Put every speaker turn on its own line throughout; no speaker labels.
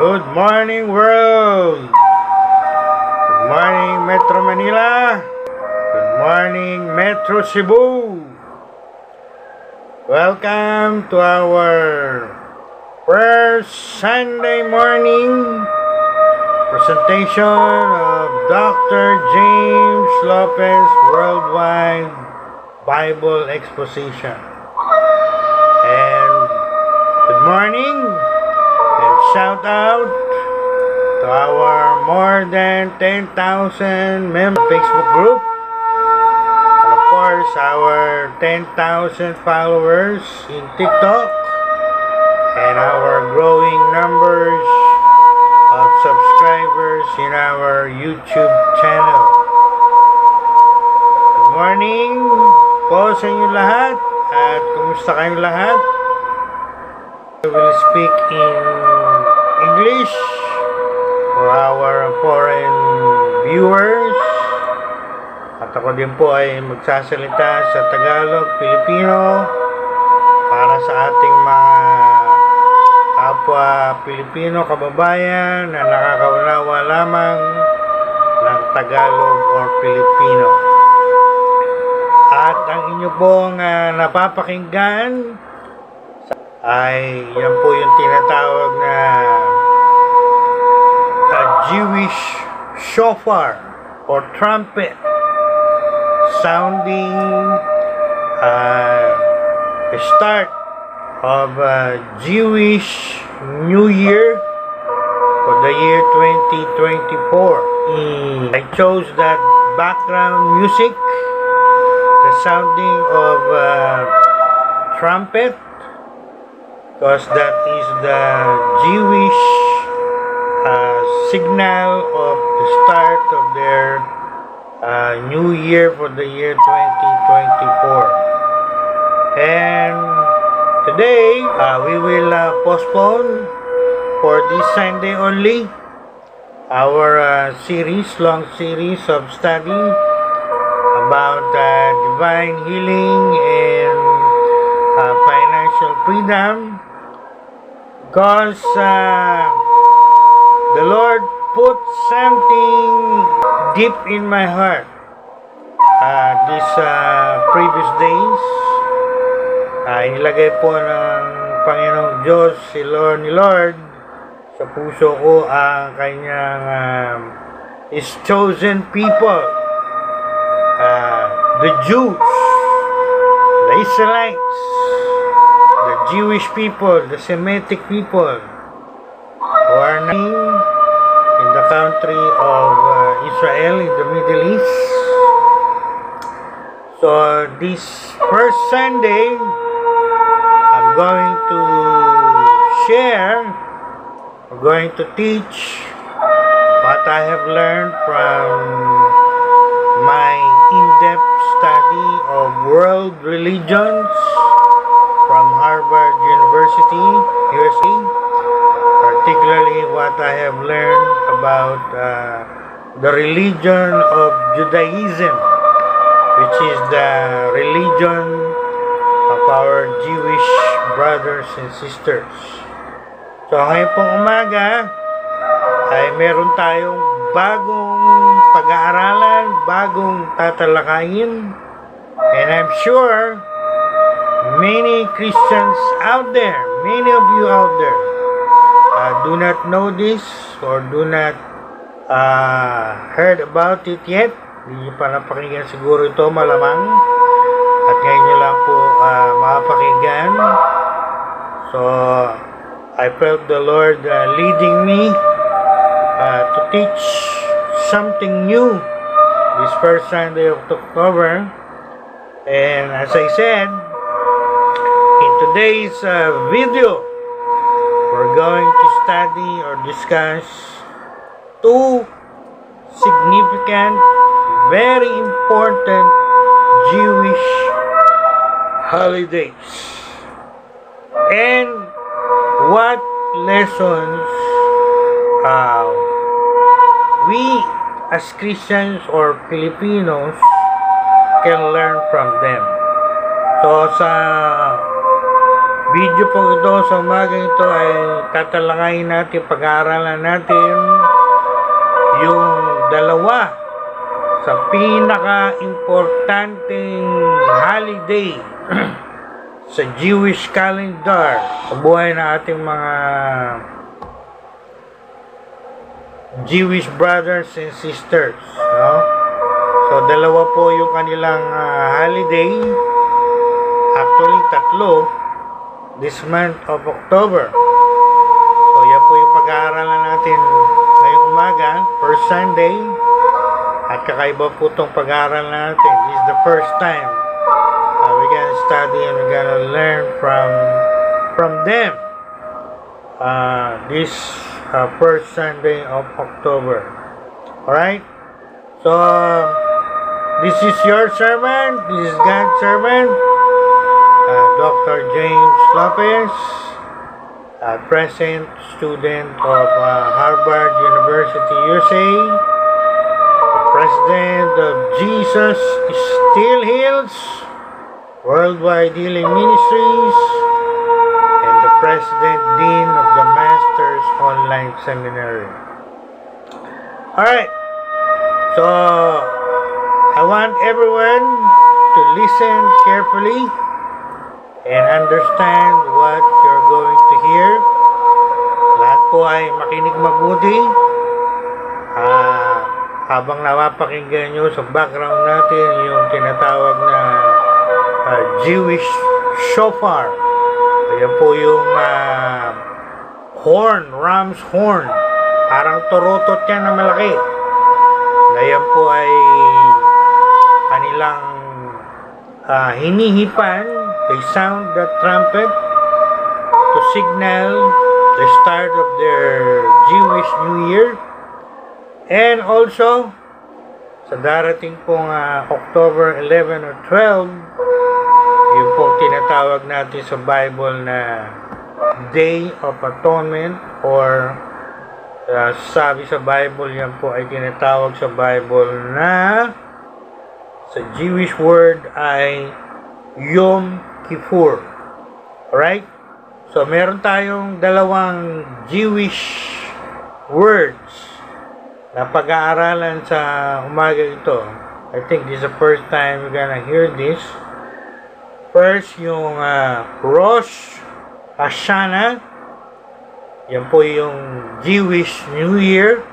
Good morning, world! Good morning, Metro Manila! Good morning, Metro Cebu! Welcome to our first Sunday morning presentation of Dr. James Lopez Worldwide Bible Exposition. And good morning and shout out to our more than 10,000 member Facebook group, and of course our 10,000 followers in TikTok, and our growing numbers of subscribers in our YouTube channel. Good morning po sa inyo lahat, at kumusta kayong lahat? I will speak in English for our foreign viewers, at ako din po ay magsasalita sa Tagalog, Filipino para sa ating mga kapwa Pilipino kababayan na nakakaunawa lamang ng Tagalog or Filipino. At ang inyo pong napapakinggan ay yan po yung tinatawag na Jewish shofar or trumpet sounding the start of Jewish New Year for the year 2024. I chose that background music, the sounding of trumpet, because that is the Jewish signal of the start of their new year for the year 2024. And today we will postpone for this Sunday only our long series of study about divine healing and financial freedom, because the Lord put something deep in my heart these previous days. Inilagay po ng Panginoong Diyos ni Lord sa puso ko ang kanyang His chosen people, the Jews, the Israelites, the Jewish people, the Semitic people who are in the country of Israel in the Middle East. So this first Sunday, I'm going to teach what I have learned from my in-depth study of world religions from Harvard University, USA, particularly what I have learned about the religion of Judaism, which is the religion of our Jewish brothers and sisters. So ngayon pong umaga ay meron tayong bagong pag-aaralan, bagong tatalakayin, and I'm sure many Christians out there, many of you out there do not know this or do not heard about it yet. Hindi nyo pa napakinggan siguro ito, malamang, at ngayon nyo lang po makapakinggan. So I felt the Lord leading me to teach something new this first Sunday of October. And as I said, in today's video, we're going to study or discuss two significant, very important Jewish holidays, and what lessons we as Christians or Filipinos can learn from them. So sa video po ito sa umaga ito ay tatalakayin natin, pag-aaralan natin yung dalawa sa pinaka-importanting holiday sa Jewish calendar sa buhay na ating mga Jewish brothers and sisters, no? So dalawa po yung kanilang holiday, actually tatlo, this month of October. So yan po yung pag-aaralan natin ngayong umaga, first Sunday, at kakaiba po itong pag-aaral natin. This is the first time we're gonna study and we're gonna learn from them this first Sunday of October. Alright? So this is your servant, this is God's servant, Dr. James Lopez, present student of Harvard University, USA, President of Jesus Still Heals Worldwide Healing Ministries, and the President Dean of the Masters Online Seminary. Alright, so I want everyone to listen carefully and understand what you're going to hear. Lahat po ay makinig mabuti. Habang napapakinggan nyo sa background natin yung tinatawag na Jewish shofar. Ayan po yung horn, ram's horn. Parang turutot yan na malaki. Ayan po ay kanilang hinihipan. They sound the trumpet to signal the start of their Jewish New Year. And also, sa darating pong October 11 or 12, yung pong tinatawag natin sa Bible na Day of Atonement, or sabi sa Bible, yan po ay tinatawag sa Bible na sa Jewish word ay Yom Kippur. Alright? So, meron tayong dalawang Jewish words na pag-aaralan sa umaga ito. I think this is the first time we're gonna hear this. First, yung Rosh Hashanah. Yan po yung Jewish New Year.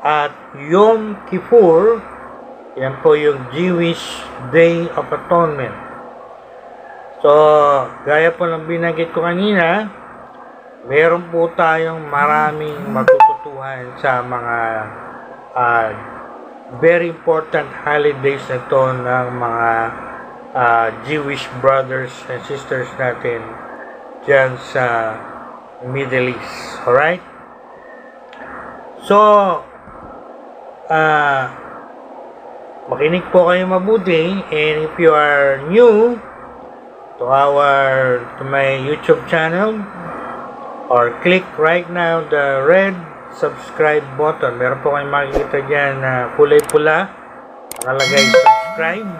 At Yom Kippur, yan po yung Jewish Day of Atonement. So, gaya po ng binanggit ko kanina, meron po tayong maraming matututuhan sa mga very important holidays na ito ng mga Jewish brothers and sisters natin dyan sa Middle East. Alright? So, makinig po kayo mabuti, and if you are new to my YouTube channel, or click right now the red subscribe button. Meron po kayong makikita dyan na kulay pula, nakalagay subscribe.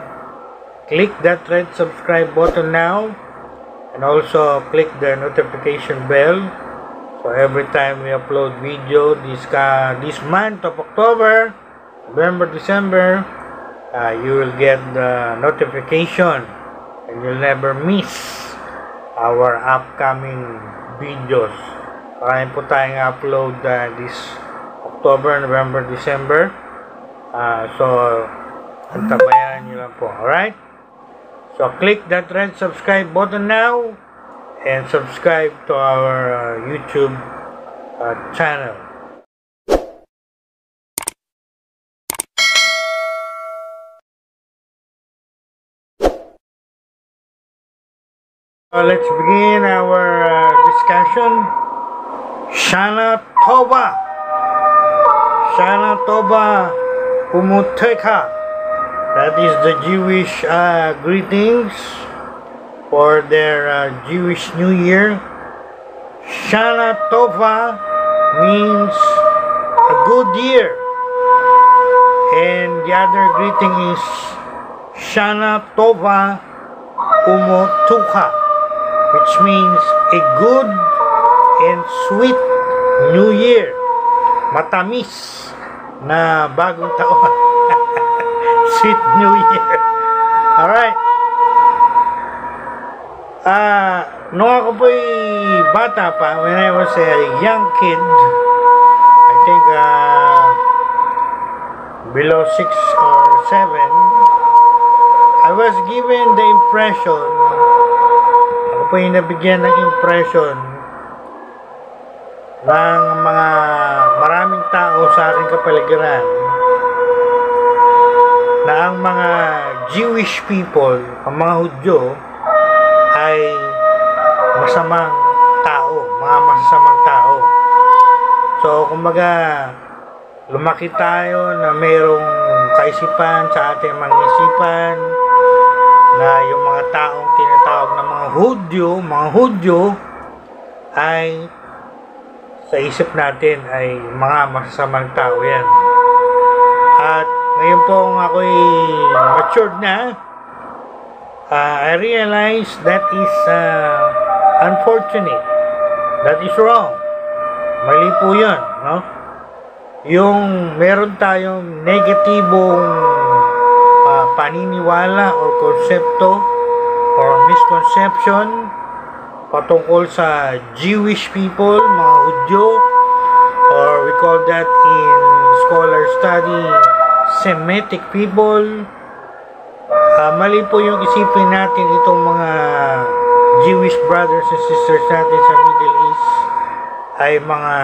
Click that red subscribe button now, and also click the notification bell, so every time we upload video this month of October, November, December, you will get the notification and you'll never miss our upcoming videos. Kaya po tayong upload this October, November, December. So, antabayan nyo lang po. Alright? So, click that red subscribe button now and subscribe to our YouTube channel. Let's begin our discussion. Shana Tova. Shana Tova Umuteka. That is the Jewish greetings for their Jewish New Year. Shana Tova means a good year. And the other greeting is Shana Tova Umutuka. which means a good and sweet New Year. Matamis na bagong taon. Sweet New Year. Alright. Nung ako po'y bata pa, when I was a young kid, I think below 6 or 7, I was given the impression, ako po'y nabigyan ng impression ng mga maraming tao sa aking kapaligiran na ang mga Jewish people, ang mga Hudyo, ay masamang tao, mga masasamang tao. So, kumbaga, lumaki tayo na mayroong kaisipan sa ating mga isipan na yung mga taong tinatawag na mga Hudyo ay sa isip natin ay mga masasamang tao yan. At ngayon po ako'y matured na, I realize that is unfortunate. That is wrong. Mali po yun, no? Yung meron tayong negatibong paniniwala or konsepto or misconception patungkol sa Jewish people, mga Hudyo, or we call that in scholar study Semitic people. Mali po yung isipin natin itong mga Jewish brothers and sisters natin sa Middle East ay mga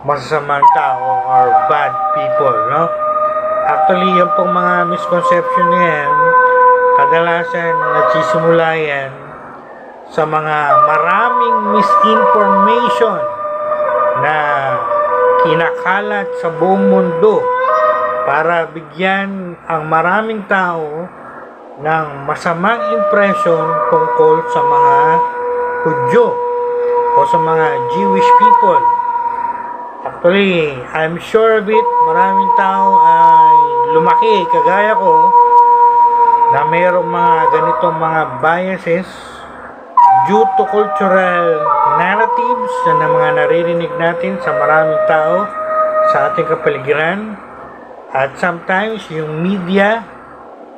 masasamang tao or bad people, no? Actually, yung pong mga misconception na yan, kadalasan nagsisimula yan sa mga maraming misinformation na kinakalat sa buong mundo para bigyan ang maraming tao ng masamang impression tungkol sa mga Hudyo o sa mga Jewish people. Actually, I'm sure of it, maraming tao ay lumaki, kagaya ko, na mayroong mga ganitong mga biases due to cultural narratives na mga naririnig natin sa maraming tao sa ating kapaligiran. At sometimes, yung media,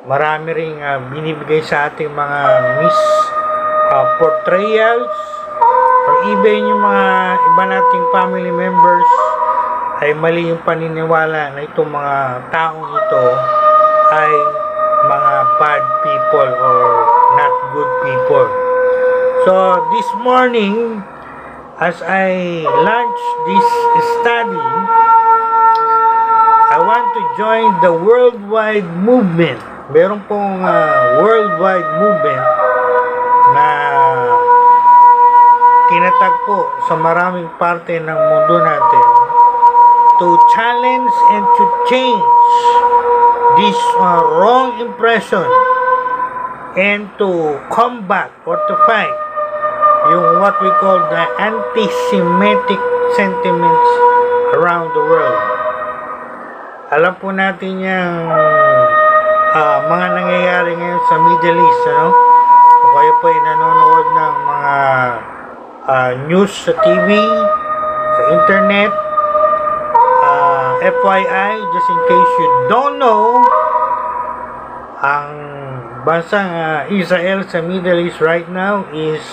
marami ring binibigay sa ating mga portrayals or even yung mga iba nating family members ay mali yung paniniwala na itong mga taong ito ay mga bad people or not good people. So this morning, as I launch this study, I want to join the worldwide movement. Meron pong worldwide movement na tinatagpo sa maraming parte ng mundo natin to challenge and to change this wrong impression and to combat or to fight yung what we call the anti-Semitic sentiments around the world. Alam po natin yung mga nangyayari ngayon sa Middle East, ano? Kung kayo po ay nanonood ng mga news sa TV, sa internet, FYI, just in case you don't know, ang bansang Israel sa Middle East right now is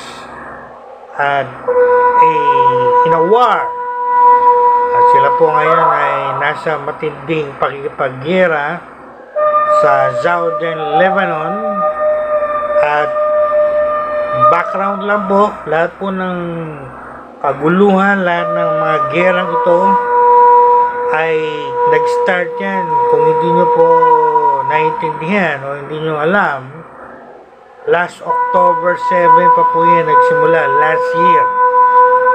in a war. At sila po ngayon ay nasa matinding pakikipaggera sa Southern Lebanon. At background lang po, lahat po ng kaguluhan, lahat ng mga gerang ito ay nag-start yan. Kung hindi nyo po naiintindihan o hindi nyo alam, last October 7 pa po yan nagsimula, last year.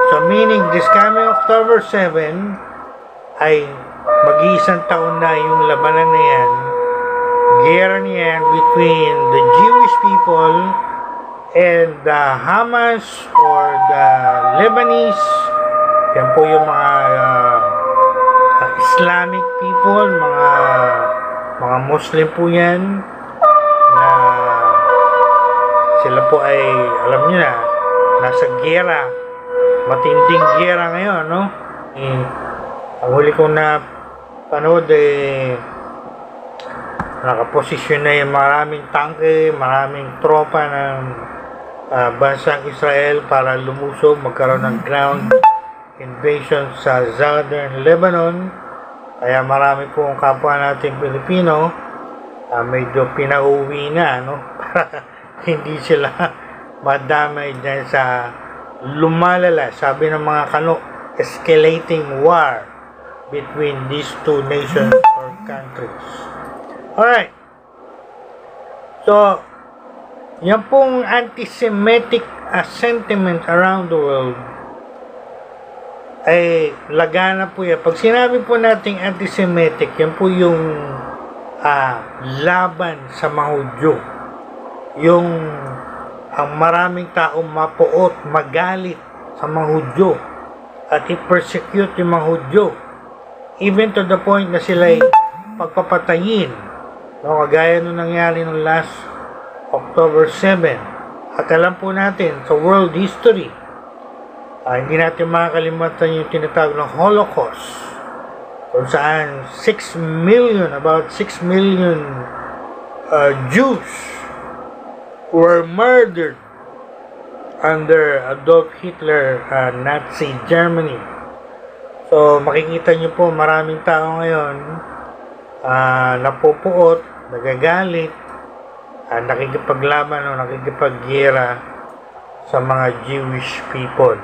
So meaning this coming October 7 ay mag-iisang taon na yung labanan na yan, gera niyan between the Jewish people and the Hamas or the Lebanese. Yan po yung mga Islamic people, mga Muslim po yan, na sila po ay, alam niyo na, nasa giyera, matinding giyera ngayon, no? Ang huli kong napanood, nakaposisyon na yung maraming tangke, maraming tropa ng bansang Israel para lumusog, magkaroon ng ground invasion sa southern Lebanon. Kaya marami pong kapwa nating Pilipino medyo pinauwi na, no? Para hindi sila madamay dyan sa lumalala, sabi ng mga escalating war between these two nations or countries. Alright. So, yan pong anti-Semitic sentiment around the world ay lagana po yan. Pag sinabi po nating anti-Semitic, yan po yung laban sa mga Hudyo. Yung ang maraming taong mapuot, magalit sa mga Hudyo at i-persecute yung mga Hudyo. Even to the point na sila'y pagpapatayin. No, kagaya nung nangyari nung last October 7. At alam po natin sa world history, hindi natin makakalimutan yung tinatawag ng Holocaust, kung saan about 6 million Jews were murdered under Adolf Hitler, Nazi Germany. So makikita nyo po maraming tao ngayon napupuot, nagagalit, nakikipaglaban o nakikipaggera sa mga Jewish people.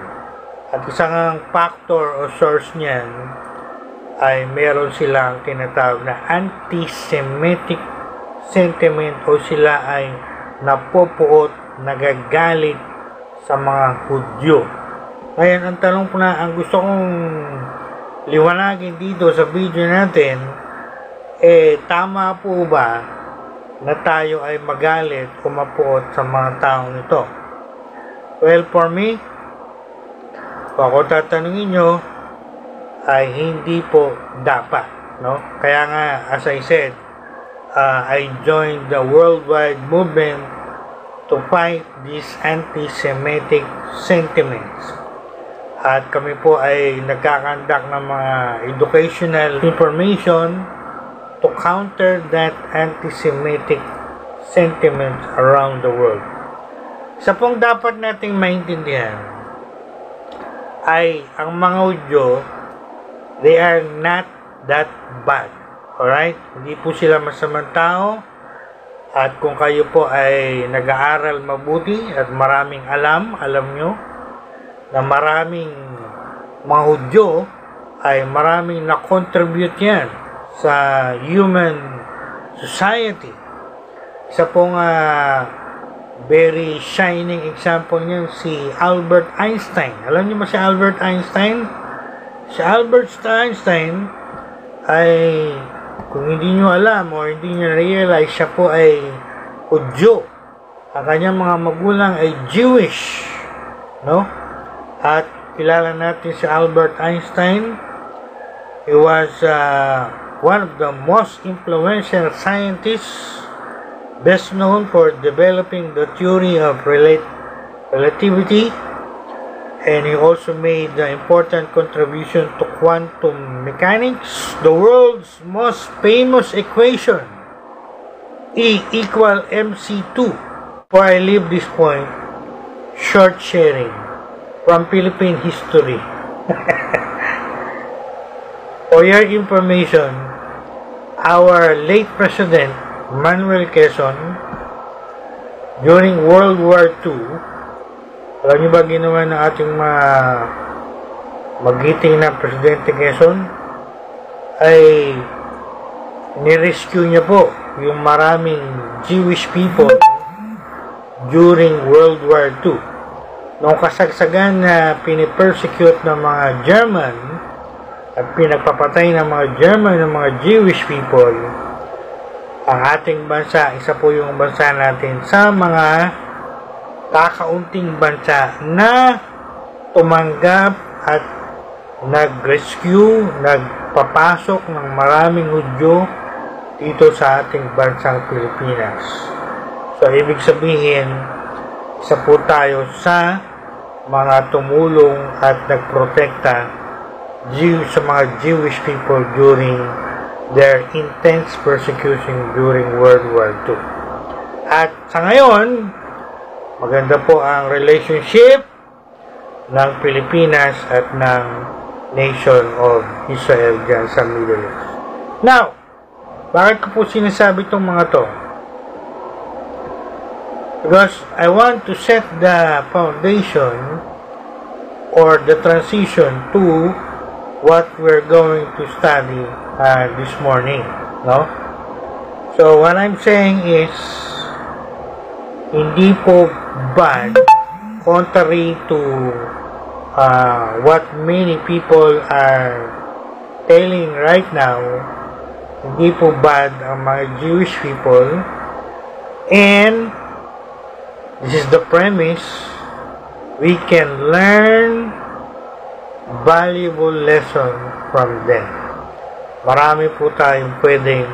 At isang factor o source niyan ay meron silang tinatawag na anti-Semitic sentiment o sila ay napupuot, nagagalit sa mga Hudyo. Ngayon, ang tanong po na, ang gusto kong liwanagin dito sa video natin, tama po ba na tayo ay magalit o mapuot sa mga taong ito? Well, for me, kung ako tatanungin nyo, ay hindi po dapat, no? Kaya nga, as I said, I joined the worldwide movement to fight these anti-Semitic sentiments. At kami po ay nagkakandak ng mga educational information to counter that anti-Semitic sentiments around the world. Isa pong dapat nating maintindihan ay ang mga Hudyo, they are not that bad. Alright? Hindi po sila masamang tao. At kung kayo po ay nag-aaral mabuti at maraming alam nyo na maraming mga Hudyo ay maraming na-contribute yan sa human society. Isa pong very shining example niyan si Albert Einstein. Alam niyo ba si Albert Einstein? Si Albert Einstein ay, kung hindi nyo alam o hindi nyo realize, siya po ay Hudyo. Ang kanyang mga magulang ay Jewish, no? At kilala natin si Albert Einstein. He was one of the most influential scientists, best known for developing the theory of relativity, and he also made the important contribution to quantum mechanics. The world's most famous equation, E equal mc2. Before I leave this point, short sharing from Philippine history. For your information, our late President Manuel Quezon, during World War II, alam niyo ba ginawa ng ating magiting na Presidente Quezon? Ay nirescue niya po yung maraming Jewish people during World War II. Noong kasagsagan na pinipersecute ng mga German at pinagpapatay ng mga German ng mga Jewish people, ang ating bansa, isa po yung bansa natin sa mga kakaunting bansa na tumanggap at nag-rescue, nagpapasok ng maraming Hudyo dito sa ating bansang Pilipinas. So, ibig sabihin, isa po tayo sa mga tumulong at nagprotekta sa mga Jewish people during their intense persecution during World War II. At sa ngayon, maganda po ang relationship ng Pilipinas at ng Nation of Israel dyan sa Middle East. Now, bakit ko po sinasabi itong mga to? Because I want to set the foundation or the transition to what we're going to study this morning, no? So what I'm saying is, hindi po bad, contrary to what many people are telling right now. Hindi po bad ang mga Jewish people, and this is the premise. We can learn valuable lesson from them. Marami po tayong pwedeng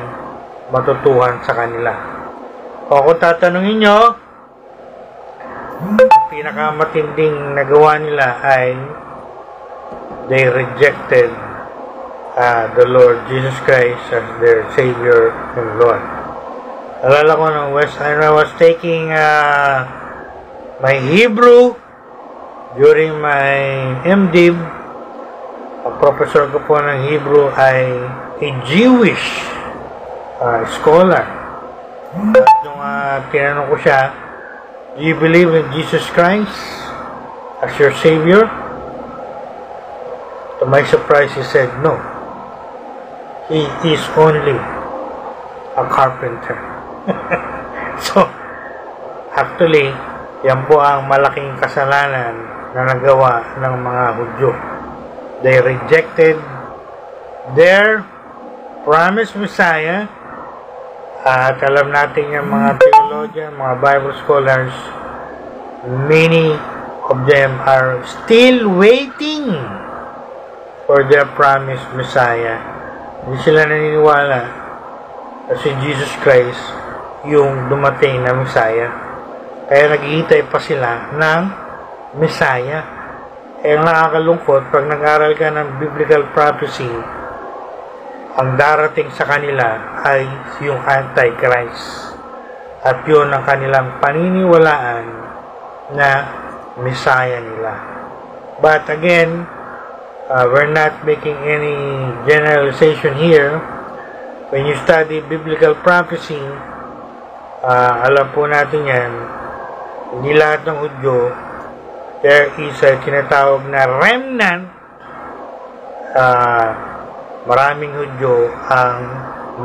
matutuhan sa kanila. O kung tatanungin nyo, pinakamatinding nagawa nila ay they rejected the Lord Jesus Christ as their Savior and Lord. Alala ko nung I was taking my Hebrew during my MDiv. Ang professor ko po ng Hebrew ay a Jewish scholar. At nung tinanong ko siya, do you believe in Jesus Christ as your Savior? To my surprise, he said no. He is only a carpenter. So, actually, yan po ang malaking kasalanan na nagawa ng mga Hudyo. They rejected their promised Messiah. At alam natin yung mga theologian, mga Bible scholars, many of them are still waiting for their promised Messiah. Hindi sila naniniwala kasi Jesus Christ yung dumating na Messiah. Kaya naghihintay pa sila ng Messiah. Kaya nakakalungkot, pag nag-aral ka ng biblical prophecy, ang darating sa kanila ay yung Antichrist. At yun ang kanilang paniniwalaan na Messiah nila. But again, we're not making any generalization here. When you study biblical prophecy, alam po natin yan, hindi lahat ng Hudyo, there is a tinatawag na remnant. Maraming Hudyo ang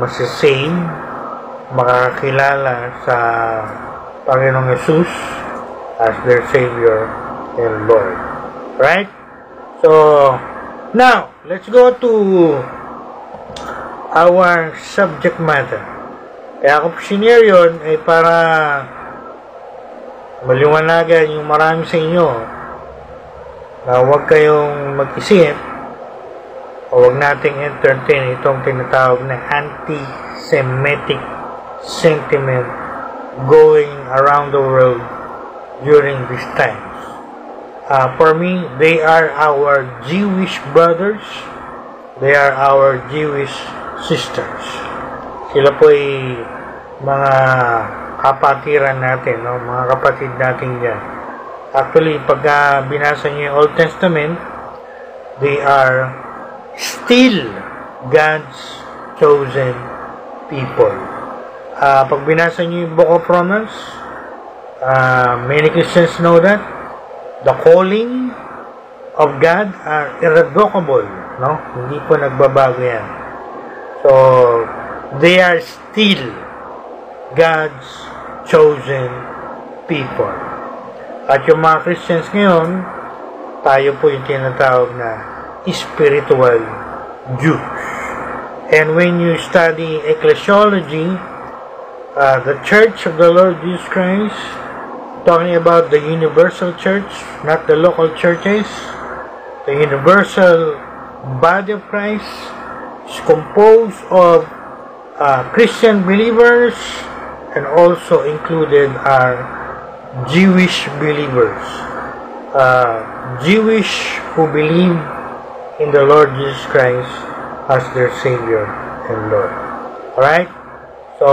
masisave, makakakilala sa Panginoong Jesus as their Savior and Lord. Right? So, now, let's go to our subject matter. Kaya ako sinare yun ay para maliwanagan yung marami sa inyo na huwag kayong mag-isip o huwag nating entertain itong tinatawag na anti-Semitic sentiment going around the world during these times. For me, they are our Jewish brothers. They are our Jewish sisters. Sila po ay mga kapatiran natin, no? Mga kapatid natin dyan. Actually, pagka binasa niyo yung Old Testament, they are still God's chosen people. Pag binasa niyo yung Book of Romans, many Christians know that the calling of God are irrevocable, no? Hindi po nagbabago yan. So, they are still God's chosen people. At yung mga Christians ngayon, tayo po yung tinatawag na spiritual Jews. And when you study ecclesiology, the Church of the Lord Jesus Christ, talking about the universal church, not the local churches, the universal body of Christ is composed of Christian believers, and also included are Jewish believers. Jewish who believe in the Lord Jesus Christ as their Savior and Lord. Alright? So,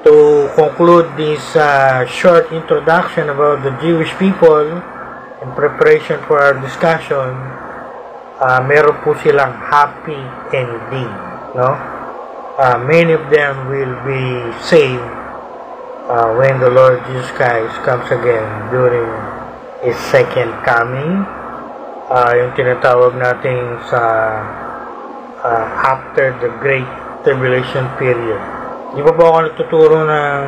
to conclude this short introduction about the Jewish people in preparation for our discussion, meron po silang happy ending, no? Many of them will be saved when the Lord Jesus Christ comes again during His second coming, yung tinatawag natin sa after the Great Tribulation period. Di ba po ako nagtuturo ng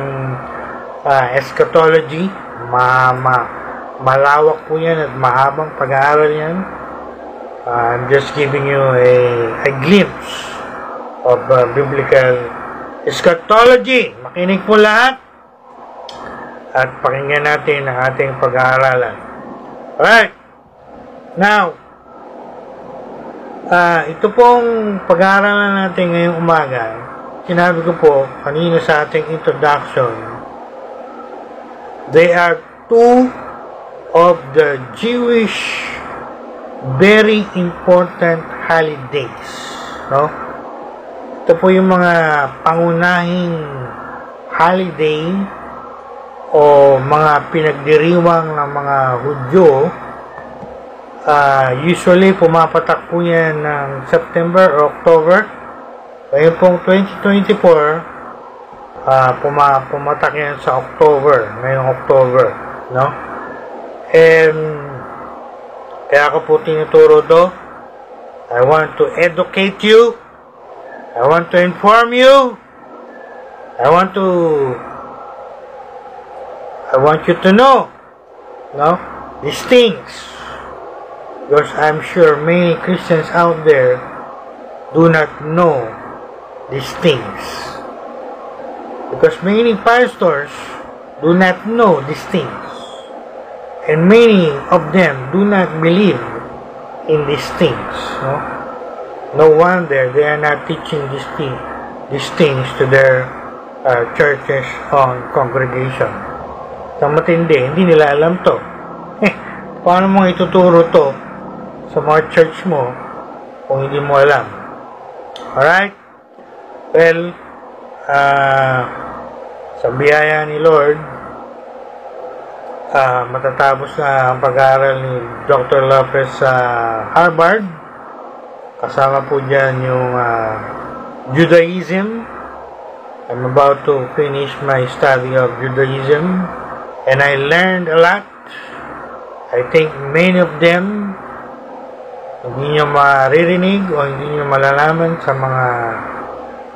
eschatology? Malawak po yan at mahabang pag-aaral yan. I'm just giving you a glimpse of biblical eschatology. Makinig po lahat at pakinggan natin ang ating pag-aaralan. Alright. Now, ito pong pag-aaralan natin ngayong umaga. Sinabi ko po kanina sa ating introduction, they are two of the Jewish very important holidays, no? Ito po yung mga pangunahing holiday o mga pinagdiriwang ng mga Hudyo. Usually pumapatak po yan ng September or October. Ngayon pong 2024, pumatak yan sa October, ngayong October, no? And kaya ako po tinuturo to. I want to educate you. I want to inform you. I want you to know, no, these things, because I'm sure many Christians out there do not know these things, because many pastors do not know these things, and many of them do not believe in these things. No wonder they are not teaching these things to their churches on congregation. Sa matindi, hindi nila alam to. Paano mo ituturo to sa mga church mo kung hindi mo alam? Alright? Well, sa biyaya ni Lord, matatapos na ang pag-aaral ni Dr. Lopez sa Harvard. Kasama po dyan yung Judaism. I'm about to finish my study of Judaism, and I learned a lot. I think many of them hindi nyo maririnig o hindi nyo malalaman sa mga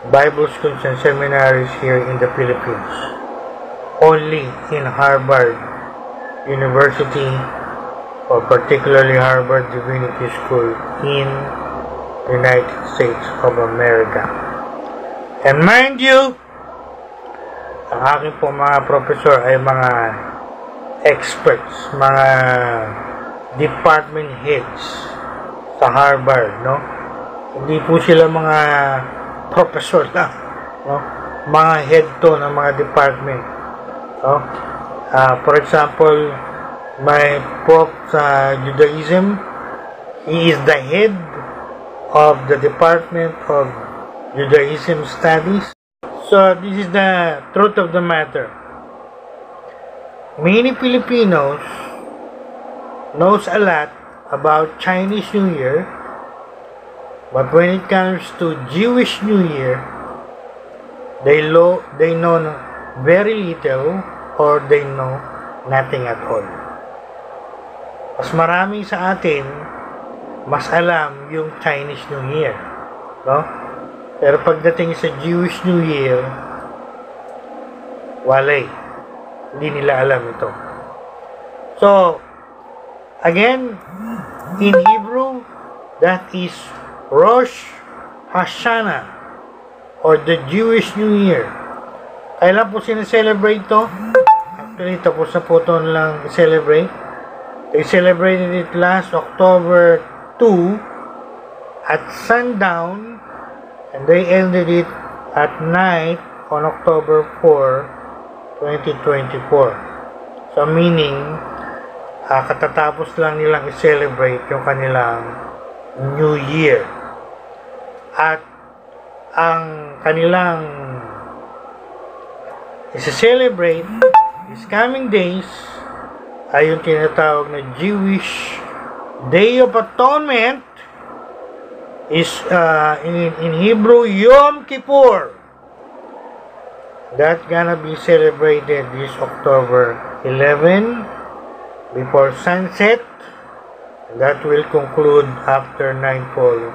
Bible schools and seminaries here in the Philippines. Only in Harvard University, or particularly Harvard Divinity School in the United States of America. And mind you, ang aking po mga professor ay mga experts, mga department heads sa Harvard, no? Hindi po sila mga professor lang, no? Mga head to ng mga department, no? For example, my prof sa Judaism, he is the head of the Department of Judaism Studies. So this is the truth of the matter. Many Filipinos knows a lot about Chinese New Year, but when it comes to Jewish New Year, they know very little or they know nothing at all. Mas marami sa atin mas alam yung Chinese New Year, no? Pero pagdating sa Jewish New Year, walay. Hindi nila alam ito. So, again, in Hebrew, that is Rosh Hashanah, or the Jewish New Year. Kailan po sineselebrate ito? Actually, tapos na po ito lang celebrate. They celebrated it last October 2 at sundown, and they ended it at night on October 4, 2024. So So meaning, katatapos lang nilang i-celebrate yung kanilang New Year. At ang kanilang i-celebrate these coming days ay yung tinatawag na Jewish Day of Atonement, is in Hebrew Yom Kippur. That's gonna be celebrated this October 11 before sunset. That will conclude after nightfall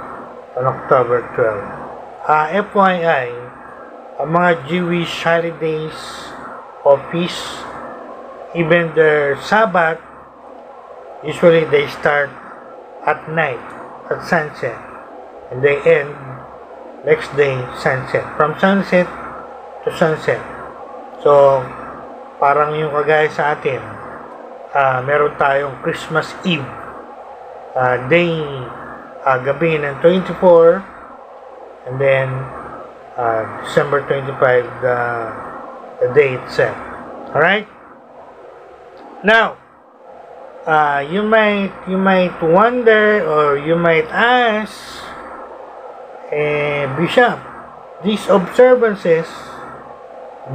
on October 12. FYI, ang mga Jewish holidays of peace, even their Sabbath, usually they start at night, at sunset, and they end next day, sunset. From sunset to sunset. So, parang yung kagaya sa atin, meron tayong Christmas Eve, gabi ng 24, and then December 25, the day itself. Alright? Now, you might wonder, or you might ask, Bishop, these observances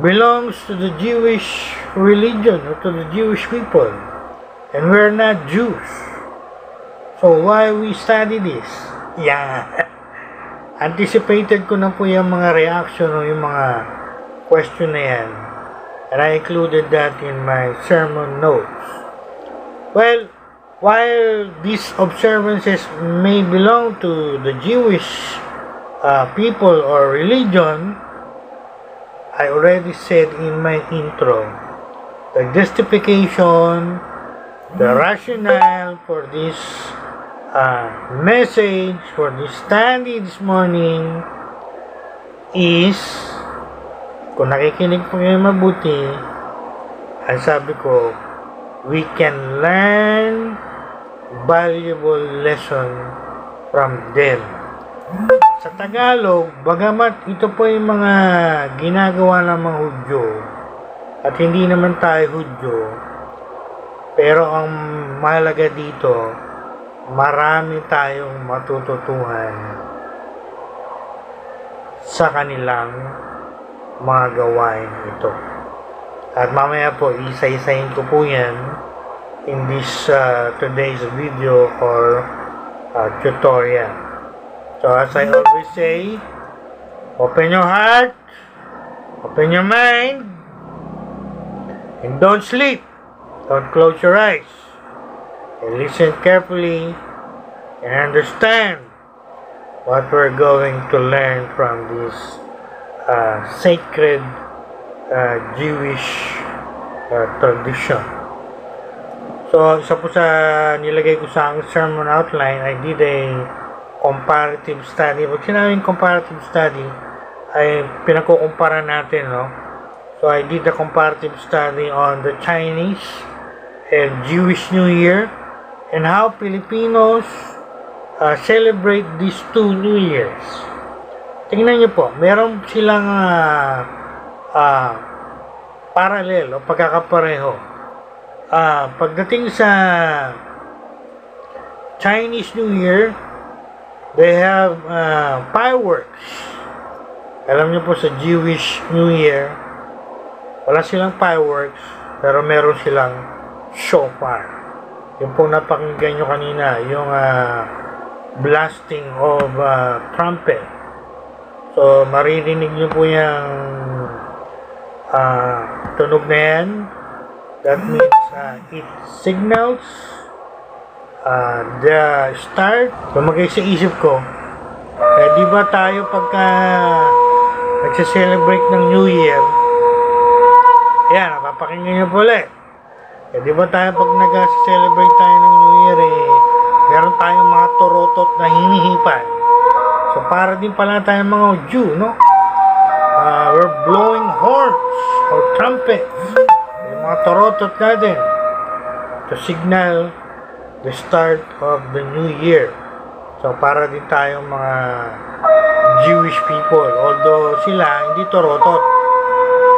belongs to the Jewish religion, or to the Jewish people, and we're not Jews. So why we study this? Yeah. Anticipated ko na po yung mga reaction o yung mga question na yan, and I included that in my sermon notes. Well, while these observances may belong to the Jewish people or religion, I already said in my intro, the justification, the rationale for this message, for this study this morning is, kung nakikinig po kayo mabuti, ang sabi ko, we can learn valuable lesson from them. Sa Tagalog, bagamat ito po yung mga ginagawa ng mga Hudyo, at hindi naman tayo Hudyo, pero ang mahalaga dito, marami tayong matututuhan sa kanilang mga gawain ito. At mamaya po, isa-isahin ko po yan in this today's video or tutorial. So as I always say, open your heart, open your mind, and don't sleep. Don't close your eyes. And listen carefully and understand what we're going to learn from this sacred Jewish tradition. So, isa po sa nilagay ko sa ang sermon outline, I did a comparative study. Pag sinabing comparative study, ay pinagkukumpara natin, no? So, I did a comparative study on the Chinese and Jewish New Year and how Filipinos celebrate these two New Years. Tingnan nyo po, meron silang parallel o pagkakapareho. Pagdating sa Chinese New Year, they have fireworks. Alam niyo po sa Jewish New Year, wala silang fireworks, pero meron silang shofar. Yung po napakinggan nyo kanina, yung blasting of trumpet. So, maririnig nyo po yung tunog na yan. That means it signals the start. Lumagay sa isip ko, di ba tayo pagka nagsa-celebrate ng New Year, yan, napapakinggan nyo po ulit. Di ba tayo pag nag-celebrate tayo ng New Year, meron tayong mga torotot na hinihipan. So, para din pala tayong mga Jew, no? We're blowing horns or trumpets. Yung mga torotot natin to signal the start of the new year. So, para din tayong mga Jewish people. Although sila, hindi torotot.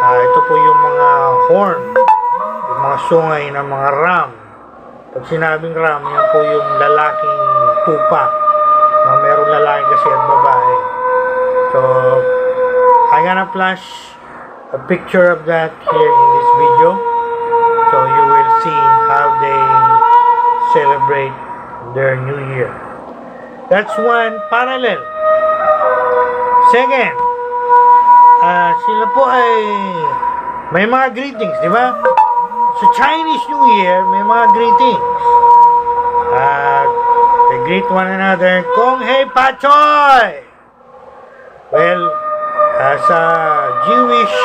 Ito po yung mga horn, yung mga sungay ng mga ram. Pag sinabing ram, yan po yung lalaking tupa. No, merong lalaki kasi at babae. So, I'm gonna flash a picture of that here in this video. So, you will see how they celebrate their New Year. That's one parallel. Second, sila po ay may mga greetings, di ba? Sa Chinese New Year, may mga greetings. They greet one another, Kong Hei Pa Choi! Well, sa Jewish,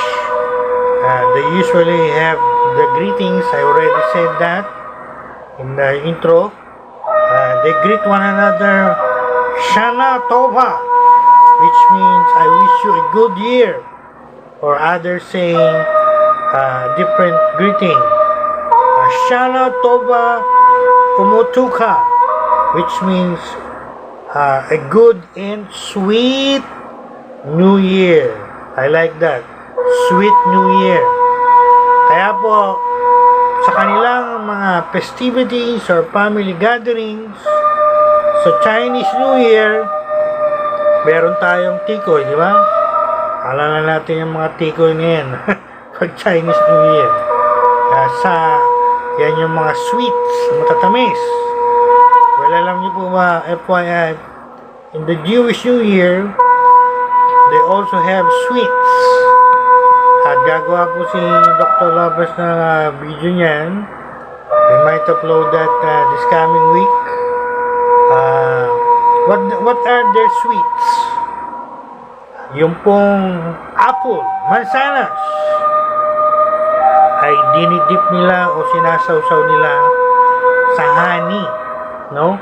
they usually have the greetings. I already said that in the intro. They greet one another, Shana Tova, which means I wish you a good year. Or others saying different greeting. Shana Tova Umutuka, which means a good and sweet New Year. I like that. Sweet New Year. Kaya po, sa kanilang mga festivities or family gatherings, sa Chinese New Year, meron tayong tikoy, di ba? Alala natin yung mga tikoy ngayon pag Chinese New Year. Yan yung mga sweets, matatamis. Well, alam niyo po ba, FYI, in the Jewish New Year, they also have sweets. At gagawa po si Dr. Lopez ng video niyan. We might upload that this coming week. What are their sweets? Yung pong apple, mansanas, ay dinidip nila o sinasawsaw nila sa honey. No?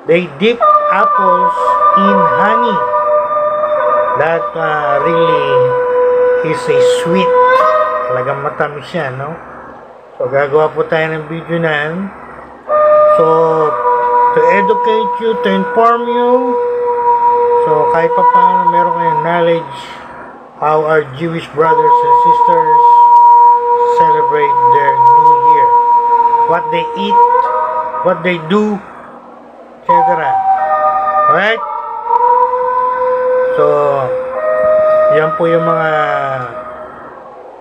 They dip apples in honey. That really is a sweet. Talagang matamis siya, no? So, gagawa po tayo ng video na yan. So, to educate you, to inform you. So, kahit pa paano meron kayong knowledge how our Jewish brothers and sisters celebrate their New Year. What they eat, what they do, etc. Alright? So, yan po yung mga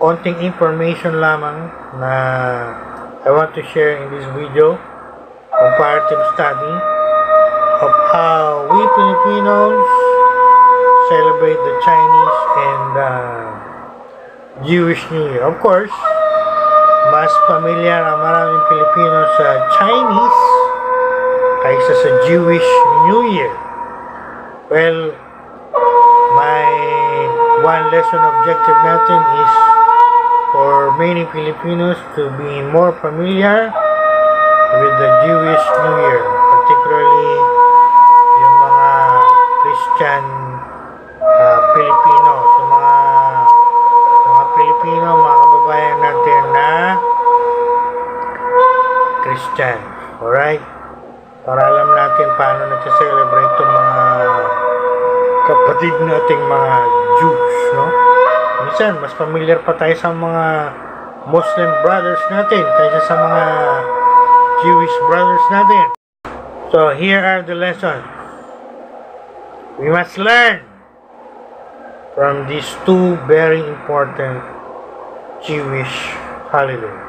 konting information lamang na I want to share in this video. Comparative study of how we Filipinos celebrate the Chinese and Jewish New Year. Of course, mas familiar ang maraming Pilipino sa Chinese kaysa sa Jewish New Year. Well, my one lesson objective natin is for many Filipinos to be more familiar with the Jewish New Year, particularly yung mga Christian Pilipino, so mga Pilipino, mga kababayan natin na Christian. Alright? Para alam natin paano nagsa-celebrate itong mga kapatid nating mga Jews, no? Minsan, mas familiar pa tayo sa mga Muslim brothers natin kaysa sa mga Jewish brothers natin. So, here are the lessons. We must learn from these two very important Jewish holidays.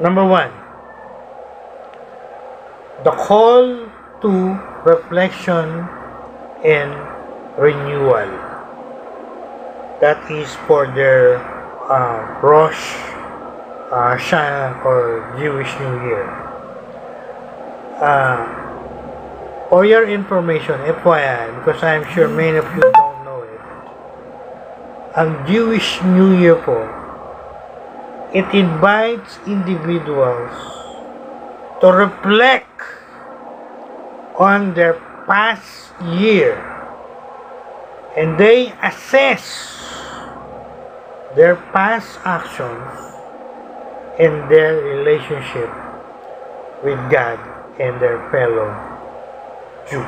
Number one, the call to reflection and renewal. That is for their Rosh Hashanah or Jewish New Year. For your information, FYI, because I'm sure many of you don't know it, ang Jewish New Year po, it invites individuals to reflect on their past year, and they assess their past actions and their relationship with God and their fellow Jews.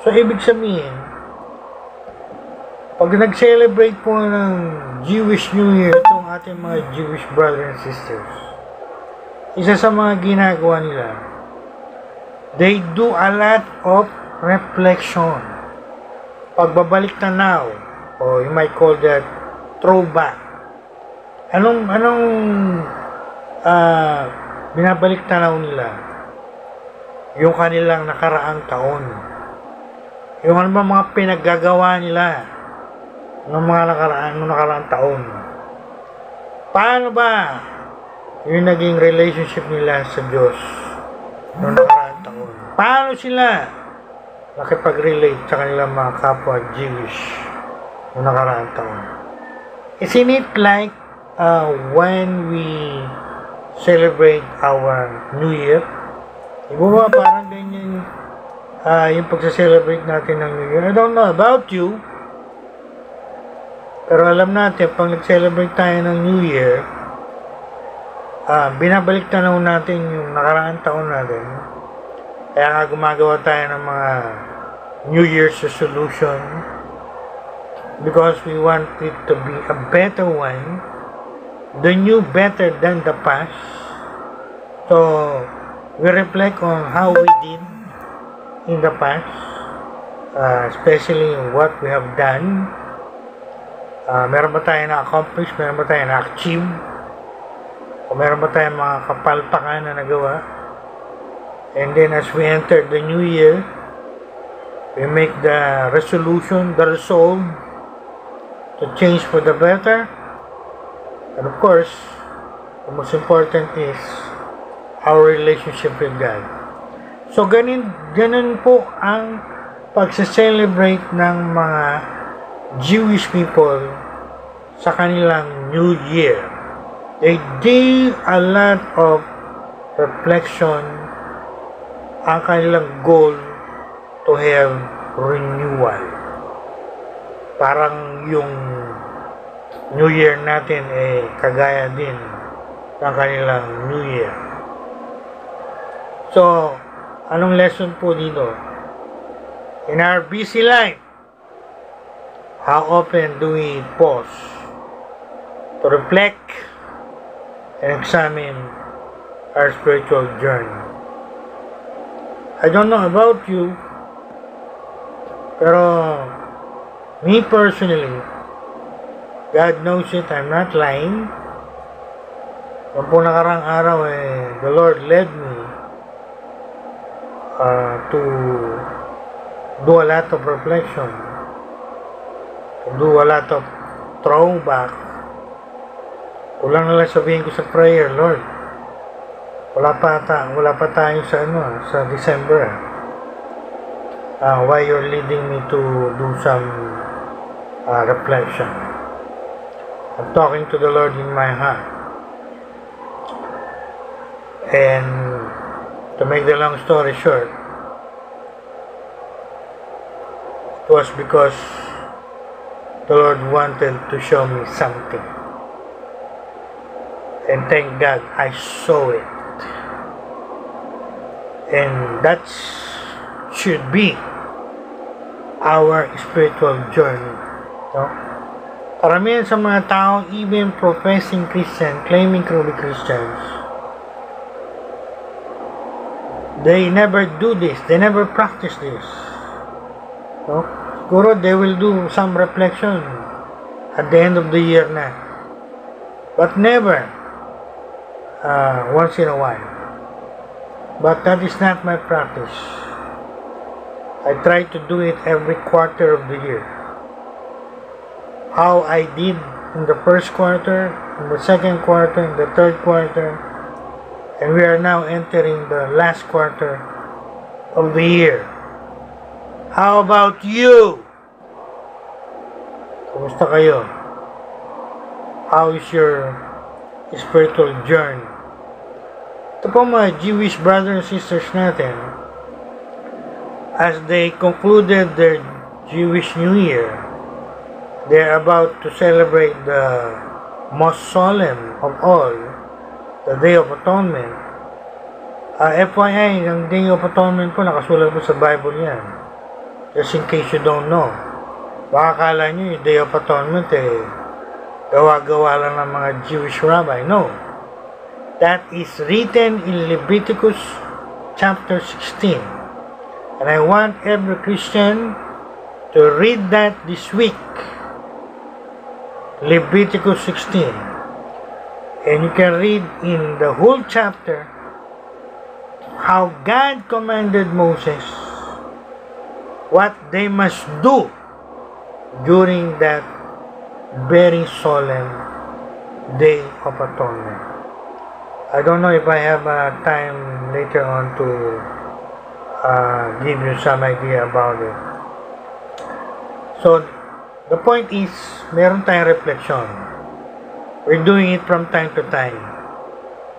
So, ibig sabihin, pag nag-celebrate po ng Jewish New Year itong ating mga Jewish brothers and sisters, isa sa mga ginagawa nila, they do a lot of reflection. Pagbabalik tanaw, o you might call that throwback. Anong binabalik tanaw nila? Yung kanilang nakaraang taon. Yung ano ba mga pinaggagawa nila ng mga nakaraang taon. Paano ba yung naging relationship nila sa Diyos noong nakaraang taon? Paano sila nakipag-relate sa kanilang mga kapwa Jewish noong nakaraang taon? Isn't it like when we celebrate our New Year? Iba ba parang ganyan yung pagsa-celebrate natin ng New Year? I don't know about you, pero alam natin, pag nag-celebrate tayo ng New Year, binabalik tanaw natin yung nakaraang taon natin. Kaya nga gumagawa tayo ng mga New Year's resolution because we want it to be a better one, the new better than the past. So, we reflect on how we did in the past, especially what we have done. Meron ba tayo na-accomplish? Meron ba tayo na-achieve? O meron ba tayo mga kapalpakan na nagawa? And then as we enter the new year, we make the resolution, the resolve to change for the better. And of course, the most important is our relationship with God. So, ganun po ang pagse-celebrate ng mga Jewish people sa kanilang New Year. They do a lot of reflection. Ang kanilang goal to have renewal. Parang yung New Year natin kagaya din ng kanilang New Year. So, anong lesson po dito? In our busy life, how often do we pause to reflect and examine our spiritual journey? I don't know about you, pero me personally, God knows it, I'm not lying. Yung po nakarang araw the Lord led me to do a lot of reflection, to do a lot of throwback. Kulang na lang sabihin ko sa prayer, Lord, wala pa tayo sa December. Why you're leading me to do some reflection. I'm talking to the Lord in my heart. And to make the long story short, it was because the Lord wanted to show me something. And thank God I saw it. And that should be our spiritual journey. No? Karamihan sa mga tao, even professing Christian, claiming to be Christians, they never do this. They never practice this. No? Siguro they will do some reflection at the end of the year na. But never once in a while. But that is not my practice. I try to do it every quarter of the year. How I did in the first quarter, in the second quarter, in the third quarter, and we are now entering the last quarter of the year. How about you? Kumusta kayo? How is your spiritual journey? Ito po mga Jewish brothers and sisters natin, as they concluded their Jewish New Year, they're about to celebrate the most solemn of all, the Day of Atonement. FYI, ang Day of Atonement po, nakasulat po sa Bible yan. Just in case you don't know. Baka akala nyo yung Day of Atonement gawa-gawa lang ng mga Jewish rabbi. No. That is written in Leviticus chapter 16. And I want every Christian to read that this week. Leviticus 16. And you can read in the whole chapter how God commanded Moses what they must do during that very solemn Day of Atonement. I don't know if I have time later on to give you some idea about it. So, the point is, meron tayong reflection. We're doing it from time to time.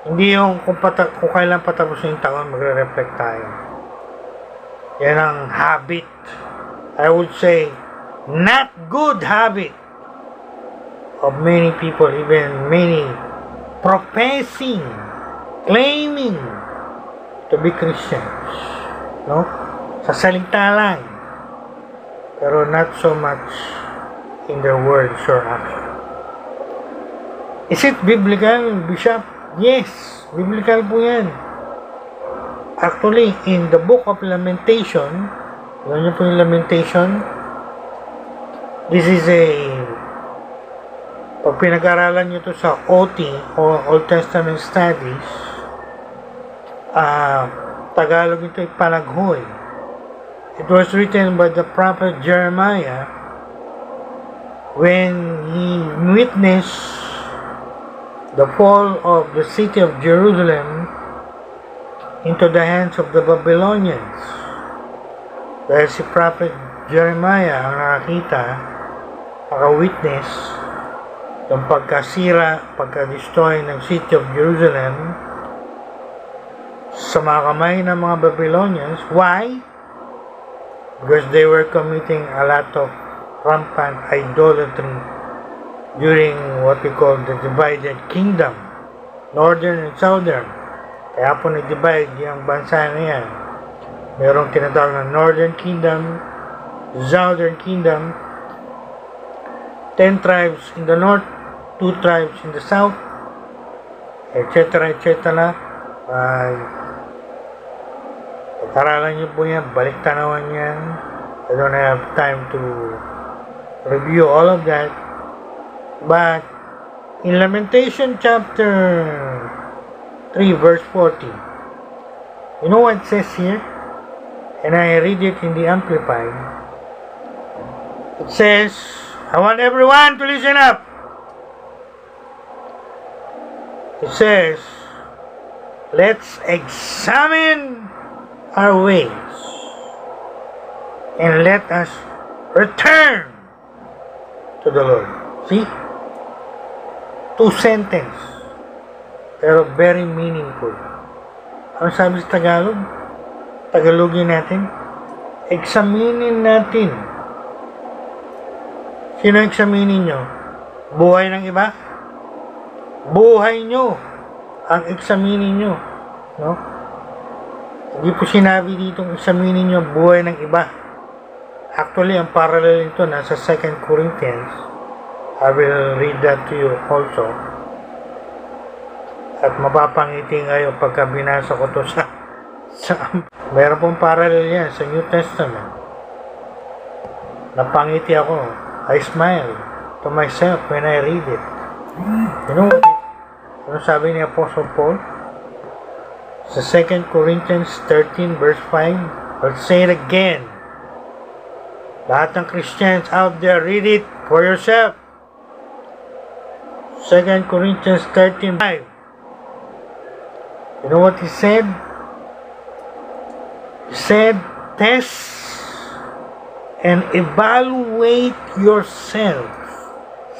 Hindi yung kung kailan patapos yung taon, magre-reflect tayo. Yan ang habit. I would say, not good habit of many people, even many professing, claiming to be Christians. No? Sa salita lang. Pero not so much in their words or action. Is it biblical, Bishop? Yes, biblical po yan. Actually, in the book of Lamentation, alam niyo po yung Lamentation? This is a pag pinag-aralan nyo to sa OT o Old Testament Studies, Tagalog ito ay palaghoy. It was written by the prophet Jeremiah when he witnessed the fall of the city of Jerusalem into the hands of the Babylonians. Dahil si prophet Jeremiah ang nakakita, naka-witness yung pagkasira, pagka-destroy ng city of Jerusalem sa mga kamay ng mga Babylonians. Why? Because they were committing a lot of rampant idolatry during what we call the divided kingdom, northern and southern. Kaya po nag-divide yung bansa na yan. Merong tinatawag na northern kingdom, southern kingdom, 10 tribes in the north, 2 tribes in the south, etc. etc. Pag-aralan niyo po yan, balik tanawan yan. I don't have time to review all of that. But in Lamentation chapter 3 verse 40, you know what it says here? And I read it in the Amplified. It says, I want everyone to listen up. It says, let's examine our ways and let us return to the Lord. See? 2 sentences, pero very meaningful. Ano sabi sa Tagalog? Tagalogin natin. Examinin natin. Sino examinin nyo? Buhay ng iba? Buhay nyo ang examinin nyo. No? Hindi po sinabi ditong examinin nyo buhay ng iba. Actually, ang parallel nito nasa 2 Corinthians. I will read that to you also. At mapapangiti kayo pagka binasa ko to sa meron pong parallel yan sa New Testament. Napangiti ako. I smile to myself when I read it. You know what? Ano sabi ni Apostle Paul? Sa 2 Corinthians 13 verse 5, I'll say it again. Lahat ng Christians out there, read it for yourself. 2 Corinthians 13 5. You know what he said? He said, test and evaluate yourself.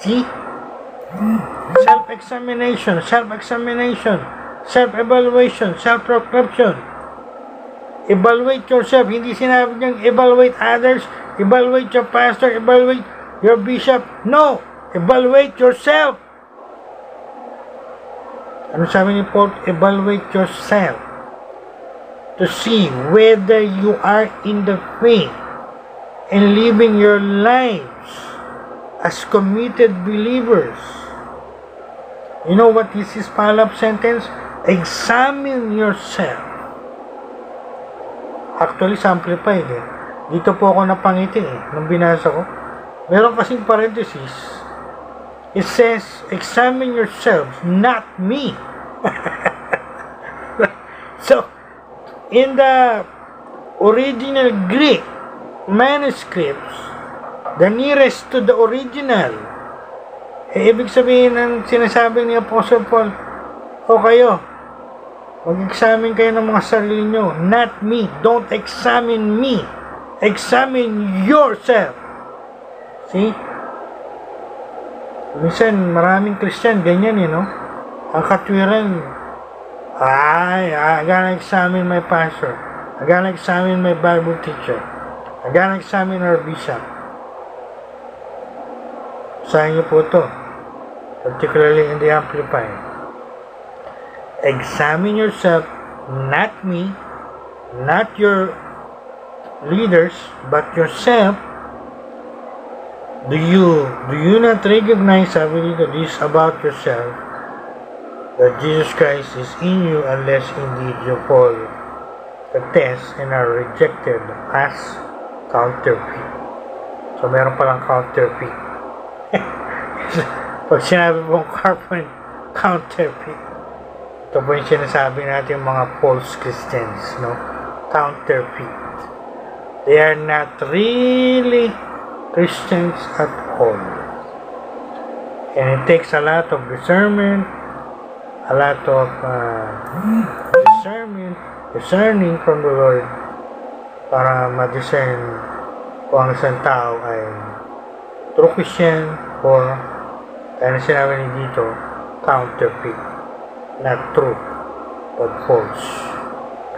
See? Self-examination, self-examination, self-evaluation, self-reflection. Evaluate yourself. Hindi sinabi niyang evaluate others, evaluate your pastor, evaluate your bishop. No! Evaluate yourself. Ano sabi ni Paul? Evaluate yourself to see whether you are in the faith and living your lives as committed believers. You know what is his follow-up sentence? Examine yourself. Actually, sa Amplified eh. Dito po ako napangiti eh, nung binasa ko. Meron kasing parenthesis. It says, examine yourselves, not me. So, in the original Greek manuscripts, the nearest to the original, ibig sabihin ng sinasabi ni Apostle Paul, o kayo, mag-examine kayo ng mga sarili nyo, not me, don't examine me, examine yourself. See? Minsan, maraming Christian, ganyan no? Ang katwiran, I gotta examine my pastor, I gotta examine my Bible teacher, I gotta examine our bishop. Sa inyo po to, particularly in the Amplified. Examine yourself, not me, not your leaders, but yourself. Do you not recognize, sabi dito, this about yourself, that Jesus Christ is in you unless indeed you fall the test and are rejected as counterfeit. So meron palang counterfeit. Pag sinabi mong counterfeit, ito po yung sinasabi natin mga false Christians, no? Counterfeit. They are not really Christians at all. And it takes a lot of discernment, a lot of discerning from the Lord para ma-discern kung ang isang tao ay true Christian or kaya na sinabi ni dito, counterfeit. Not true, but false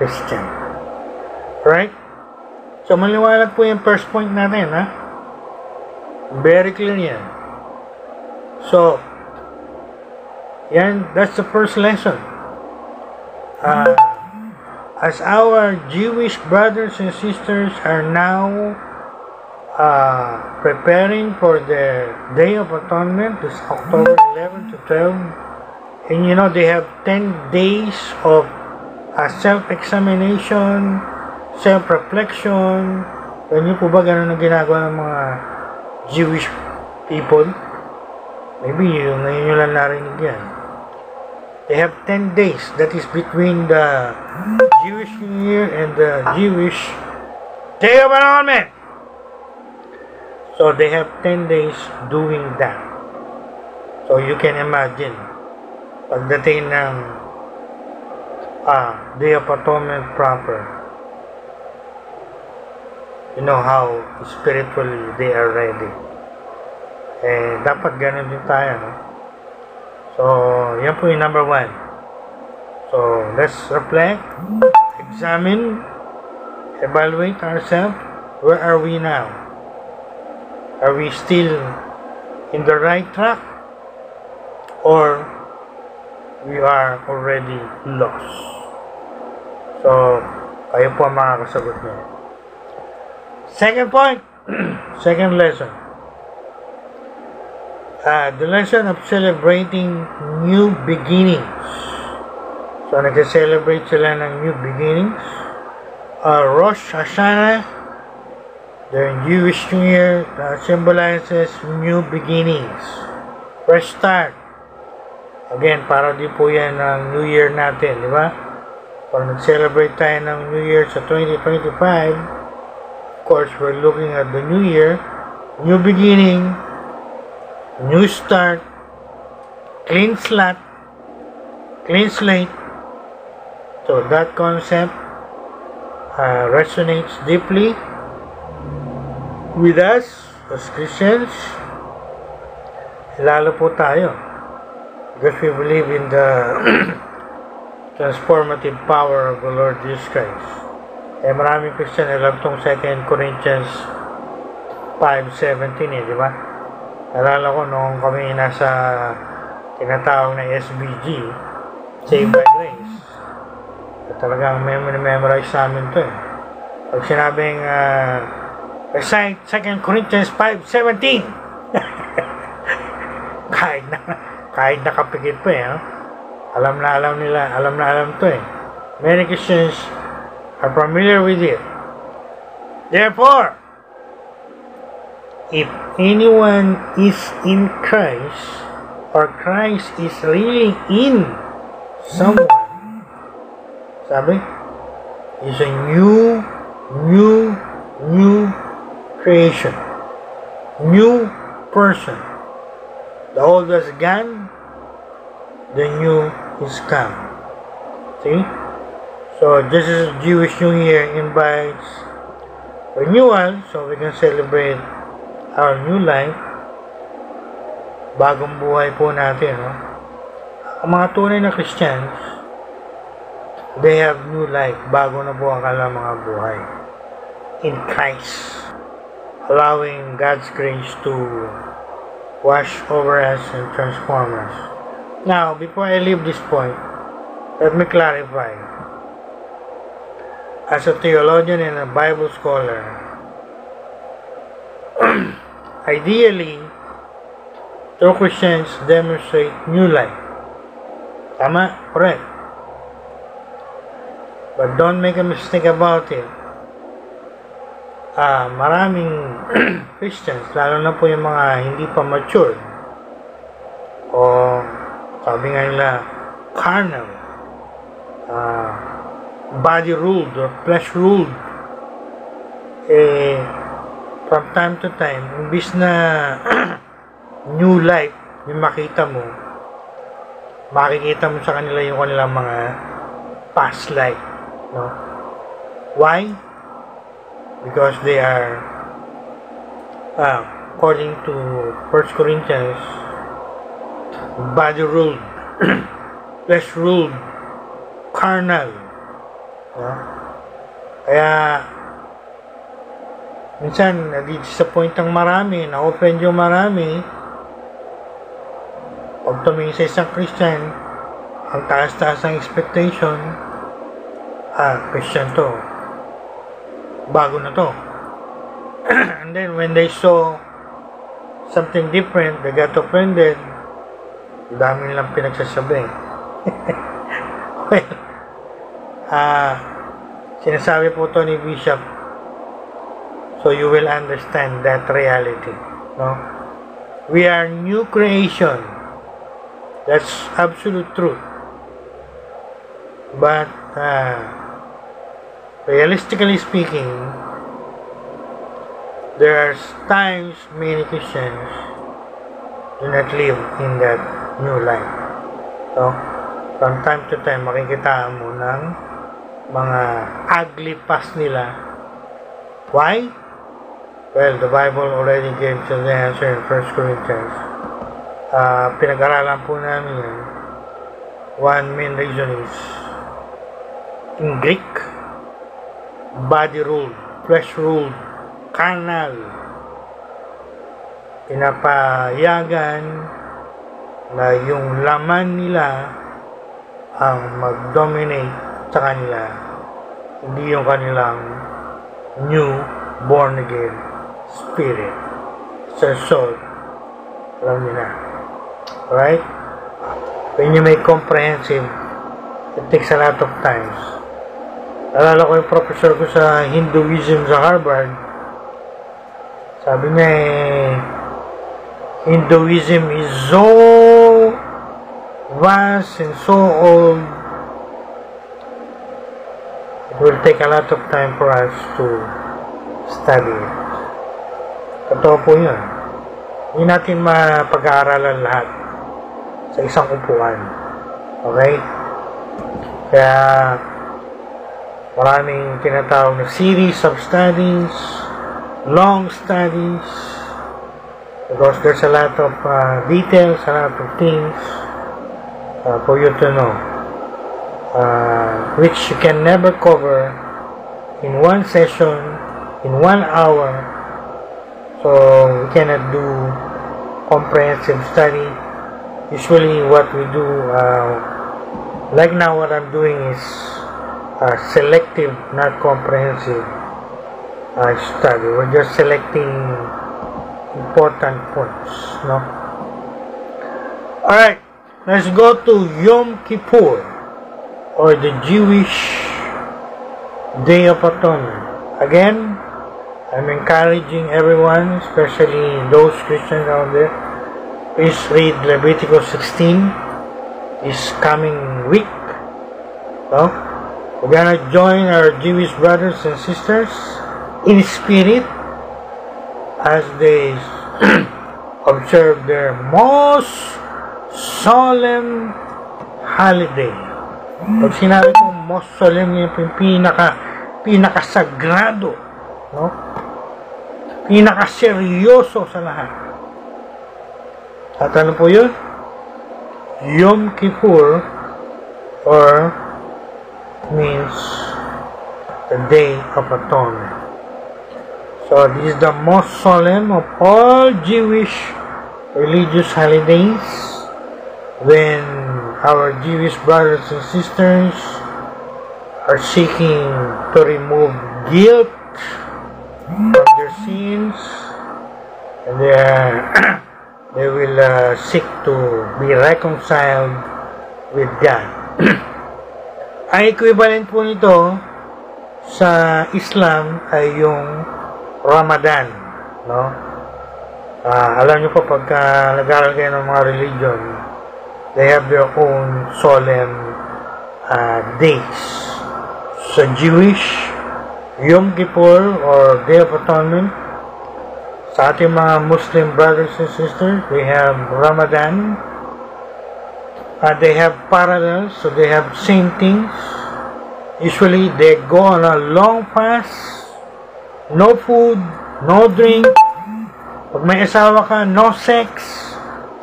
Christian. Right? So, maliwanag po yung first point natin, ha? Very clear yan. So, yan, that's the first lesson. As our Jewish brothers and sisters are now preparing for the Day of Atonement, this October 11 to 12, and you know, they have 10 days of self-examination, self-reflection. Ganyan po ba ganun ang ginagawa ng mga Jewish people? Maybe ngayon nyo lang narinig yan. They have 10 days, that is between the Jewish New Year and the Jewish Day of Atonement. So they have 10 days doing that. So you can imagine, pagdating ng Day of Atonement proper, you know how spiritually they are ready. Eh, dapat ganun din tayo, no? So, yan po yung number 1. So, let's reflect, examine, evaluate ourselves. Where are we now? Are we still in the right track? Or we are already lost? So, kayo po ang makakasagot nyo. Second point, second lesson. The lesson of celebrating new beginnings. So, nag-celebrate sila ng new beginnings. Rosh Hashanah, the Jewish New Year, symbolizes new beginnings. Fresh start. Again, para din po yan ng New Year natin, di ba? Pag nag-celebrate tayo ng New Year sa 2025, of course, we're looking at the New Year, new beginning, new start, clean slate. So that concept resonates deeply with us as Christians. Lalo po tayo because we believe in the transformative power of the Lord Jesus Christ. Eh maraming Christian alam tong 2 Corinthians 5:17 di ba? Alala ko nung kami nasa tinatawag na SBG, Saved by Grace. At talagang memorize sa amin to eh. Pag sinabing recite 2 Corinthians 5:17 kahit nakapikit pa no? Alam to eh. Many Christians are familiar with it. Therefore, if anyone is in Christ, or Christ is really in someone, sabi, is a new creation, new person. The old is gone, the new is come. See? So this is Jewish New Year invites renewal, so we can celebrate our new life. Bagong buhay po natin, no? Ang mga tunay na Christians, they have new life. Bago na po ang kanilang mga buhay in Christ, allowing God's grace to wash over us and transform us. Now, before I leave this point, let me clarify. As a theologian and a Bible scholar, ideally, true Christians demonstrate new life. Tama? Correct. But don't make a mistake about it. Maraming Christians, lalo na po yung mga hindi pa mature, o sabi nga nila, carnal, body ruled or flesh ruled, from time to time, imbis na new life yung makikita mo sa kanila yung kanilang mga past life, no? Why? Because they are according to 1 Corinthians, body ruled, flesh ruled, carnal, no? Kaya minsan na-disappoint ang marami, na-offend yung marami pag tumingin sa isang Christian. Ang taas-taas ang expectation, Christian to, bago na to. And then when they saw something different, they got offended. Dami nilang pinagsasabi. Well, sinasabi po to ni Bishop, so you will understand that reality, no? We are new creation. That's absolute truth. But realistically speaking, there are times many Christians do not live in that new life. So, from time to time, makikita mo ng mga ugly past nila. Why? Well, the Bible already gave us the answer in 1 Corinthians. Pinag-aralan po namin yan. One main reason is, in Greek, body ruled, flesh ruled, carnal. Pinapayagan na yung laman nila ang mag-dominate sa kanila, hindi yung kanilang new born again spirit, sa soul. Alam niyo na. Alright? When you make comprehensive, it takes a lot of times. Alala ko yung professor ko sa Hinduism sa Harvard. Sabi niya Hinduism is so vast and so old, it will take a lot of time for us to study it. Totoo po yun. Hindi natin mapag-aaralan lahat sa isang upuan. Okay? Kaya maraming tinatawag na series of studies, long studies, because there's a lot of details, a lot of things for you to know, which you can never cover in one session, in 1 hour. So we cannot do comprehensive study. Usually what we do, like now what I'm doing is selective, not comprehensive study. We're just selecting important points, no? Alright, let's go to Yom Kippur, or the Jewish Day of Atonement. Again, I'm encouraging everyone, especially those Christians out there, please read Leviticus 16 this coming week. So, we're gonna join our Jewish brothers and sisters in spirit as they observe their most solemn holiday. Pag sinabi ko most solemn, yung pinakasagrado, no? Pinakaseryoso sa lahat. At ano po yun? Yom Kippur, or means the Day of Atonement. So this is the most solemn of all Jewish religious holidays, when our Jewish brothers and sisters are seeking to remove guilt from their sins, and they will seek to be reconciled with God. Ang equivalent po nito sa Islam ay yung Ramadan, no? Alam niyo po, pagka nag-aaral kayo ng mga religion, they have their own solemn days. Sa Jewish, Yom Kippur, or Day of Atonement. Sa ating mga Muslim brothers and sisters, they have Ramadan. They have parallels, so they have same things. Usually, they go on a long fast, no food, no drink. Pag may asawa ka, no sex.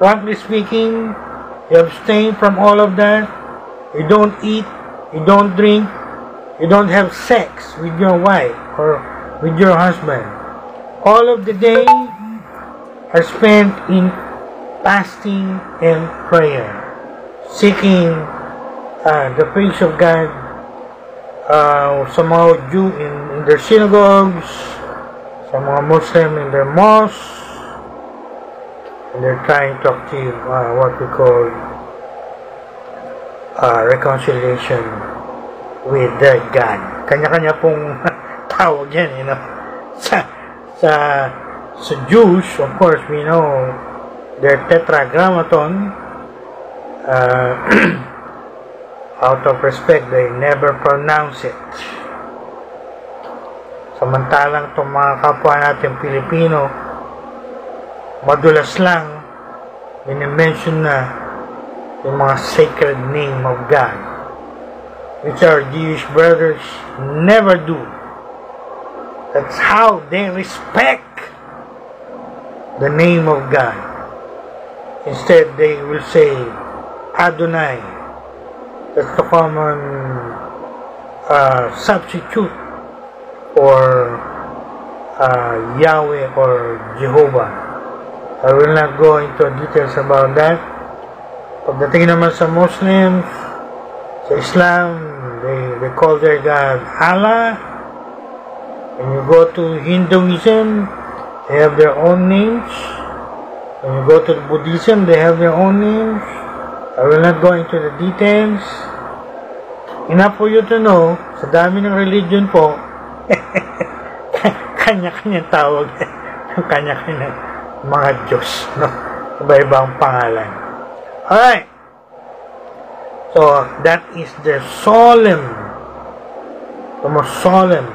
Frankly speaking, you abstain from all of that. You don't eat, you don't drink, you don't have sex with your wife or with your husband. All of the day are spent in fasting and prayer, seeking the face of God. Sa mga Jew in their synagogues, sa mga Muslim in their mosques, and they're trying to achieve what we call reconciliation with their God. Kanya-kanya pong tawag yan, you know. Sa Jews, of course, we know their tetragrammaton. Out of respect, they never pronounce it. Samantalang itong mga kapwa natin Pilipino, madulas lang minimension na yung mga sacred name of God, which our Jewish brothers never do. That's how they respect the name of God. Instead, they will say Adonai. That's the common substitute for Yahweh or Jehovah. I will not go into details about that. Pagdating naman sa Muslims, sa Islam, they call their God Allah. When you go to Hinduism, they have their own names. When you go to Buddhism, they have their own names. I will not go into the details. Enough for you to know, sa dami ng religion po, kanya-kanyang tawag, kanya-kanyang mga Diyos, no? Iba-ibang pangalan. Alright. So, that is the most solemn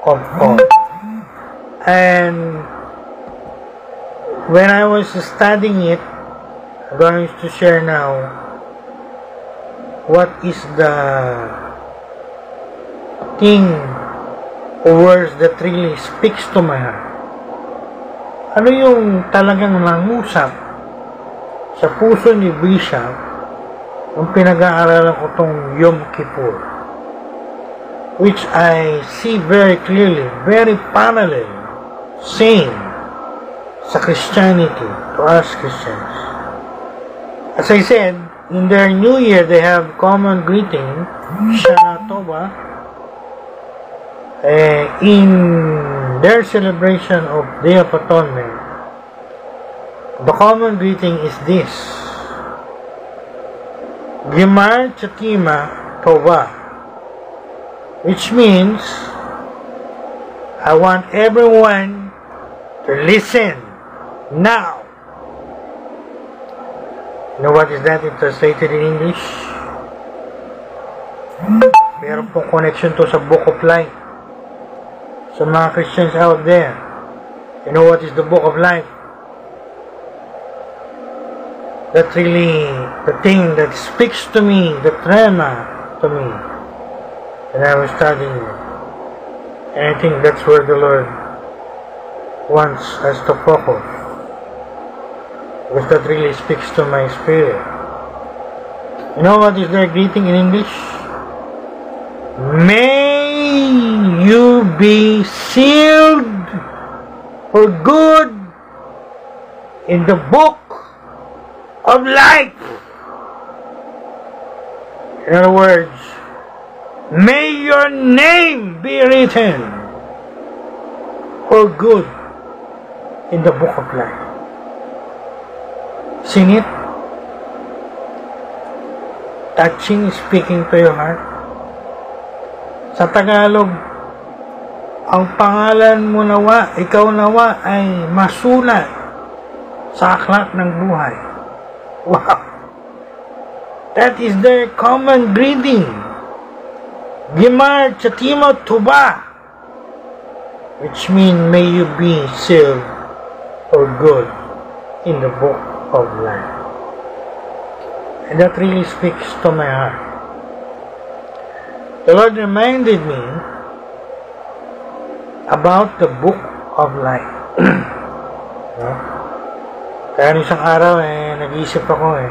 of all. And when I was studying it, I'm going to share now what is the thing or words that really speaks to my heart. Ano yung talagang nangusap sa puso ni Bishop nung pinag-aaralan ko tong Yom Kippur, which I see very clearly, very parallel, same sa Christianity, to us Christians. As I said, in their New Year, they have common greeting, Shana Tova. In their celebration of Day of Atonement, the common greeting is this: Gemar Chatima Tova, which means I want everyone to listen now. You know what is that translated in English? Meron pong connection to sa Book of Life. Sa mga Christians out there, you know what is the Book of Life? That's really the thing that speaks to me, the trema to me, when I was studying it. And I think that's where the Lord wants us to focus, because that really speaks to my spirit. You know what is their greeting in English? May you be sealed for good in the book of life. In other words, may your name be written for good in the book of life. Sing it. Touching, speaking to your heart. Sa Tagalog, ang pangalan mo nawa, ikaw nawa ay masulat sa aklat ng buhay. Wow! That is their common greeting. Gemar Chatima Tuba, which means may you be sealed for good in the book of life. And that really speaks to my heart. The Lord reminded me about the book of life. No? Kaya isang araw nag-iisip ako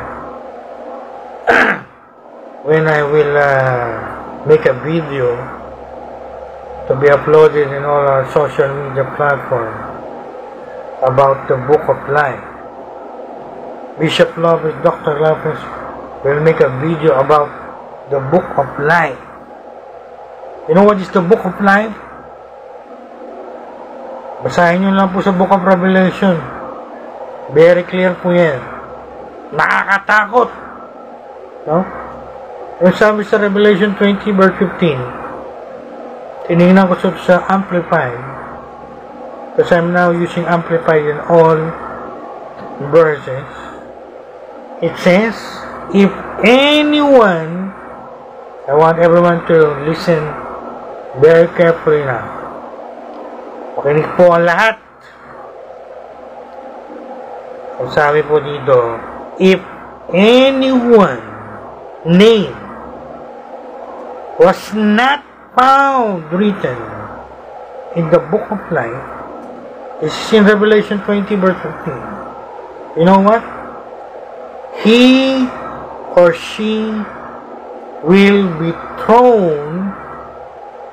when I will make a video to be uploaded in all our social media platforms about the book of life. Bishop Lopez, Dr. Lopez will make a video about the book of life. You know what is the book of life? Basahin nyo lang po sa book of Revelation. Very clear po yan. Nakakatakot. No? Yung sabi sa Revelation 20 verse 15, tinignan ko sa Amplified, because I'm now using Amplified in all verses. It says, if anyone, I want everyone to listen very carefully now. Makinig po ang lahat. Ang sabi po dito, if anyone name was not found written in the book of life, this is in Revelation 20 verse 15. You know what? He or she will be thrown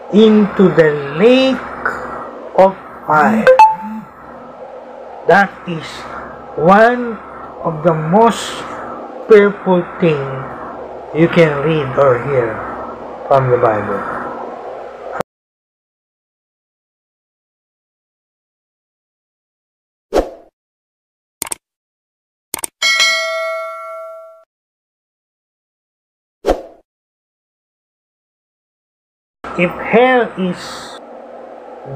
into the lake of fire. That is one of the most fearful thing you can read or hear from the Bible. If hell is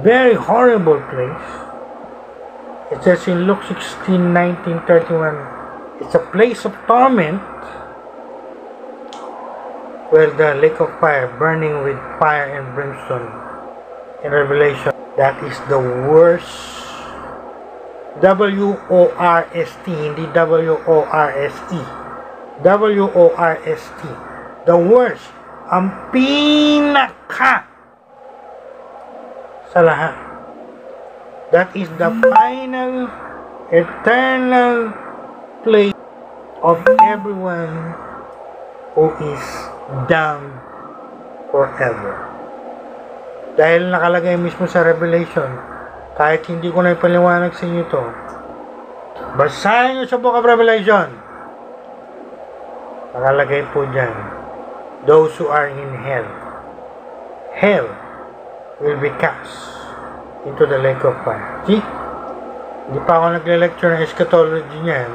very horrible place, it says in Luke 16:19-31, it's a place of torment where the lake of fire burning with fire and brimstone. In Revelation, that is the worst. W-O-R-S-T, hindi W-O-R-S-E. W-O-R-S-T. The worst. Ang pinaka sa lahat. That is the final, eternal place of everyone who is damned forever. Dahil nakalagay mismo sa Revelation, kahit hindi ko na ipaliwanag sa inyo ito, basahin nyo sa Book of Revelation. Nakalagay po dyan, those who are in hell. Hell will be cast into the lake of fire. See? Hindi pa ako nagle-lecture ng eschatology niyan.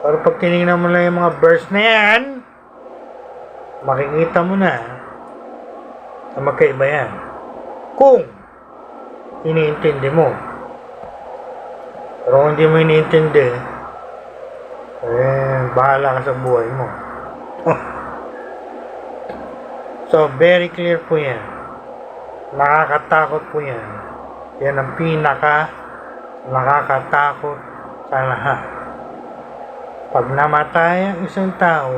Pero pag tinignan mo lang yung mga verse na yan, makikita mo na magkaiba yan. Kung iniintindi mo. Pero kung hindi mo iniintindi, bahala ka sa buhay mo. So, very clear po yan. Nakakatakot po yan. Yan ang nakakatakot sa lahat. Pag namatay ang isang tao,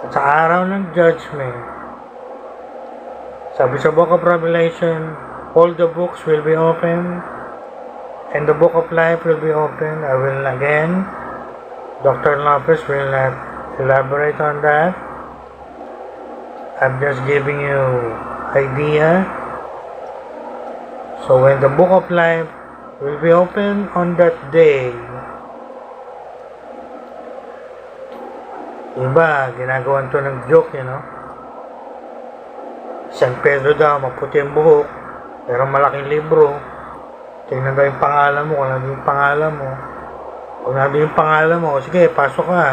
at sa araw ng judgment, sabi sa Book of Revelation, all the books will be open, and the book of life will be open. I will again, Dr. Lopez will not elaborate on that. I'm just giving you idea. So when the book of life will be open on that day, iba, ginagawan to ng joke, you know. San Pedro daw, maputi ang buhok, pero malaking libro. Tingnan daw yung pangalan mo, kung nandun yung pangalan mo. Kung nandun yung pangalan mo, sige, pasok ka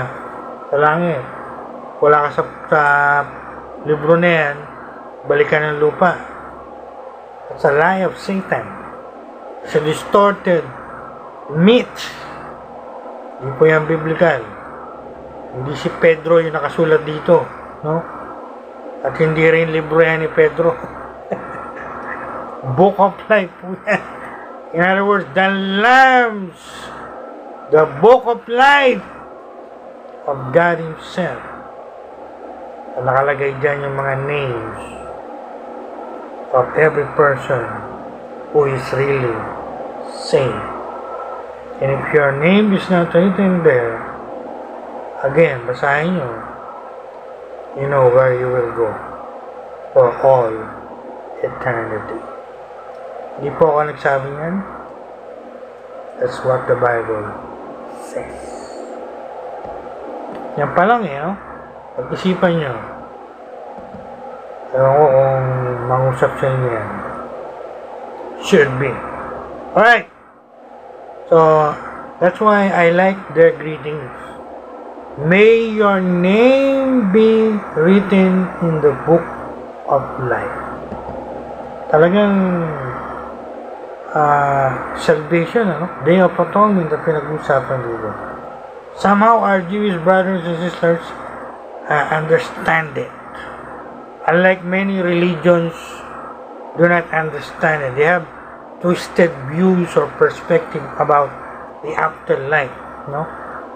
sa langit. Wala ka sa libro na yan, balikan ng lupa. It's a lie of Satan. It's a distorted myth. Hindi po yan biblical. Hindi si Pedro yung nakasulat dito, no? At hindi rin libro yan ni Pedro. Book of life po yan. In other words, the lambs, the book of life of God Himself. At nakalagay dyan yung mga names of every person who is really saved. And if your name is not written there, again, basahin nyo, you know where you will go for all eternity. Hindi po ako nagsabi yan. That's what the Bible says. Yan pa lang no? Pag-isipan nyo. Ewan ko kung mangusap sa inyo yan. Should be. Alright. So, that's why I like their greetings. May your name be written in the book of life. Talagang salvation, Day of Atonement na pinag-usapan dito. Somehow our Jewish brothers and sisters understand it. Unlike many religions do not understand it. They have twisted views or perspective about the afterlife,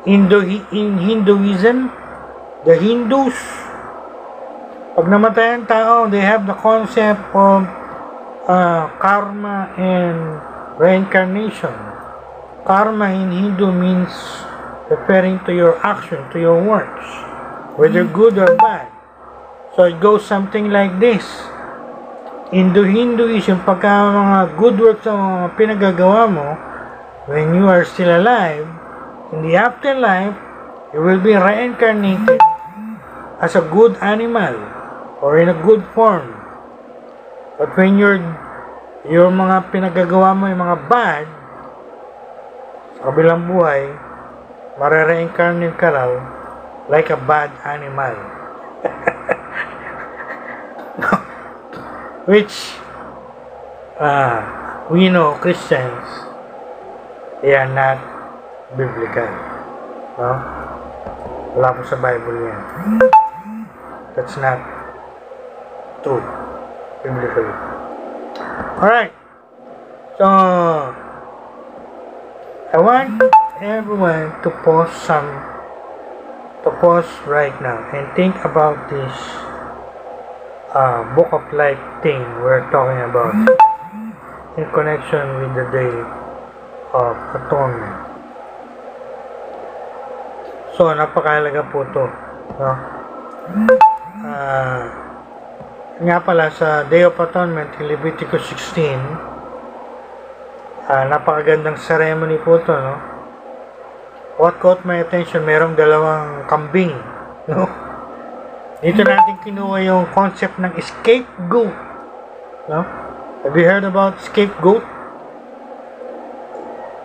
In Hinduism, the Hindus, pag namatay ang tao, they have the concept of karma and reincarnation. Karma in Hindu means referring to your action, to your works, whether good or bad. So it goes something like this. In the Hinduism, pagka mga good works ang mga pinagagawa mo, when you are still alive, in the afterlife, you will be reincarnated as a good animal or in a good form. But when your mga pinagagawa mo yung mga bad, sa kabilang buhay, mare-reincarnate ka raw like a bad animal. Which, we know Christians, they are not biblical. Wala po sa Bible yan. That's not true. Biblically. Alright. So, I want everyone to pause right now and think about this book of life thing we're talking about in connection with the Day of Atonement. So, napakahalaga po ito. Nga pala, sa Day of Atonement, in Leviticus 16, napakagandang ceremony po ito, What caught my attention, merong dalawang kambing, Dito natin kinuha yung concept ng scapegoat, Have you heard about scapegoat?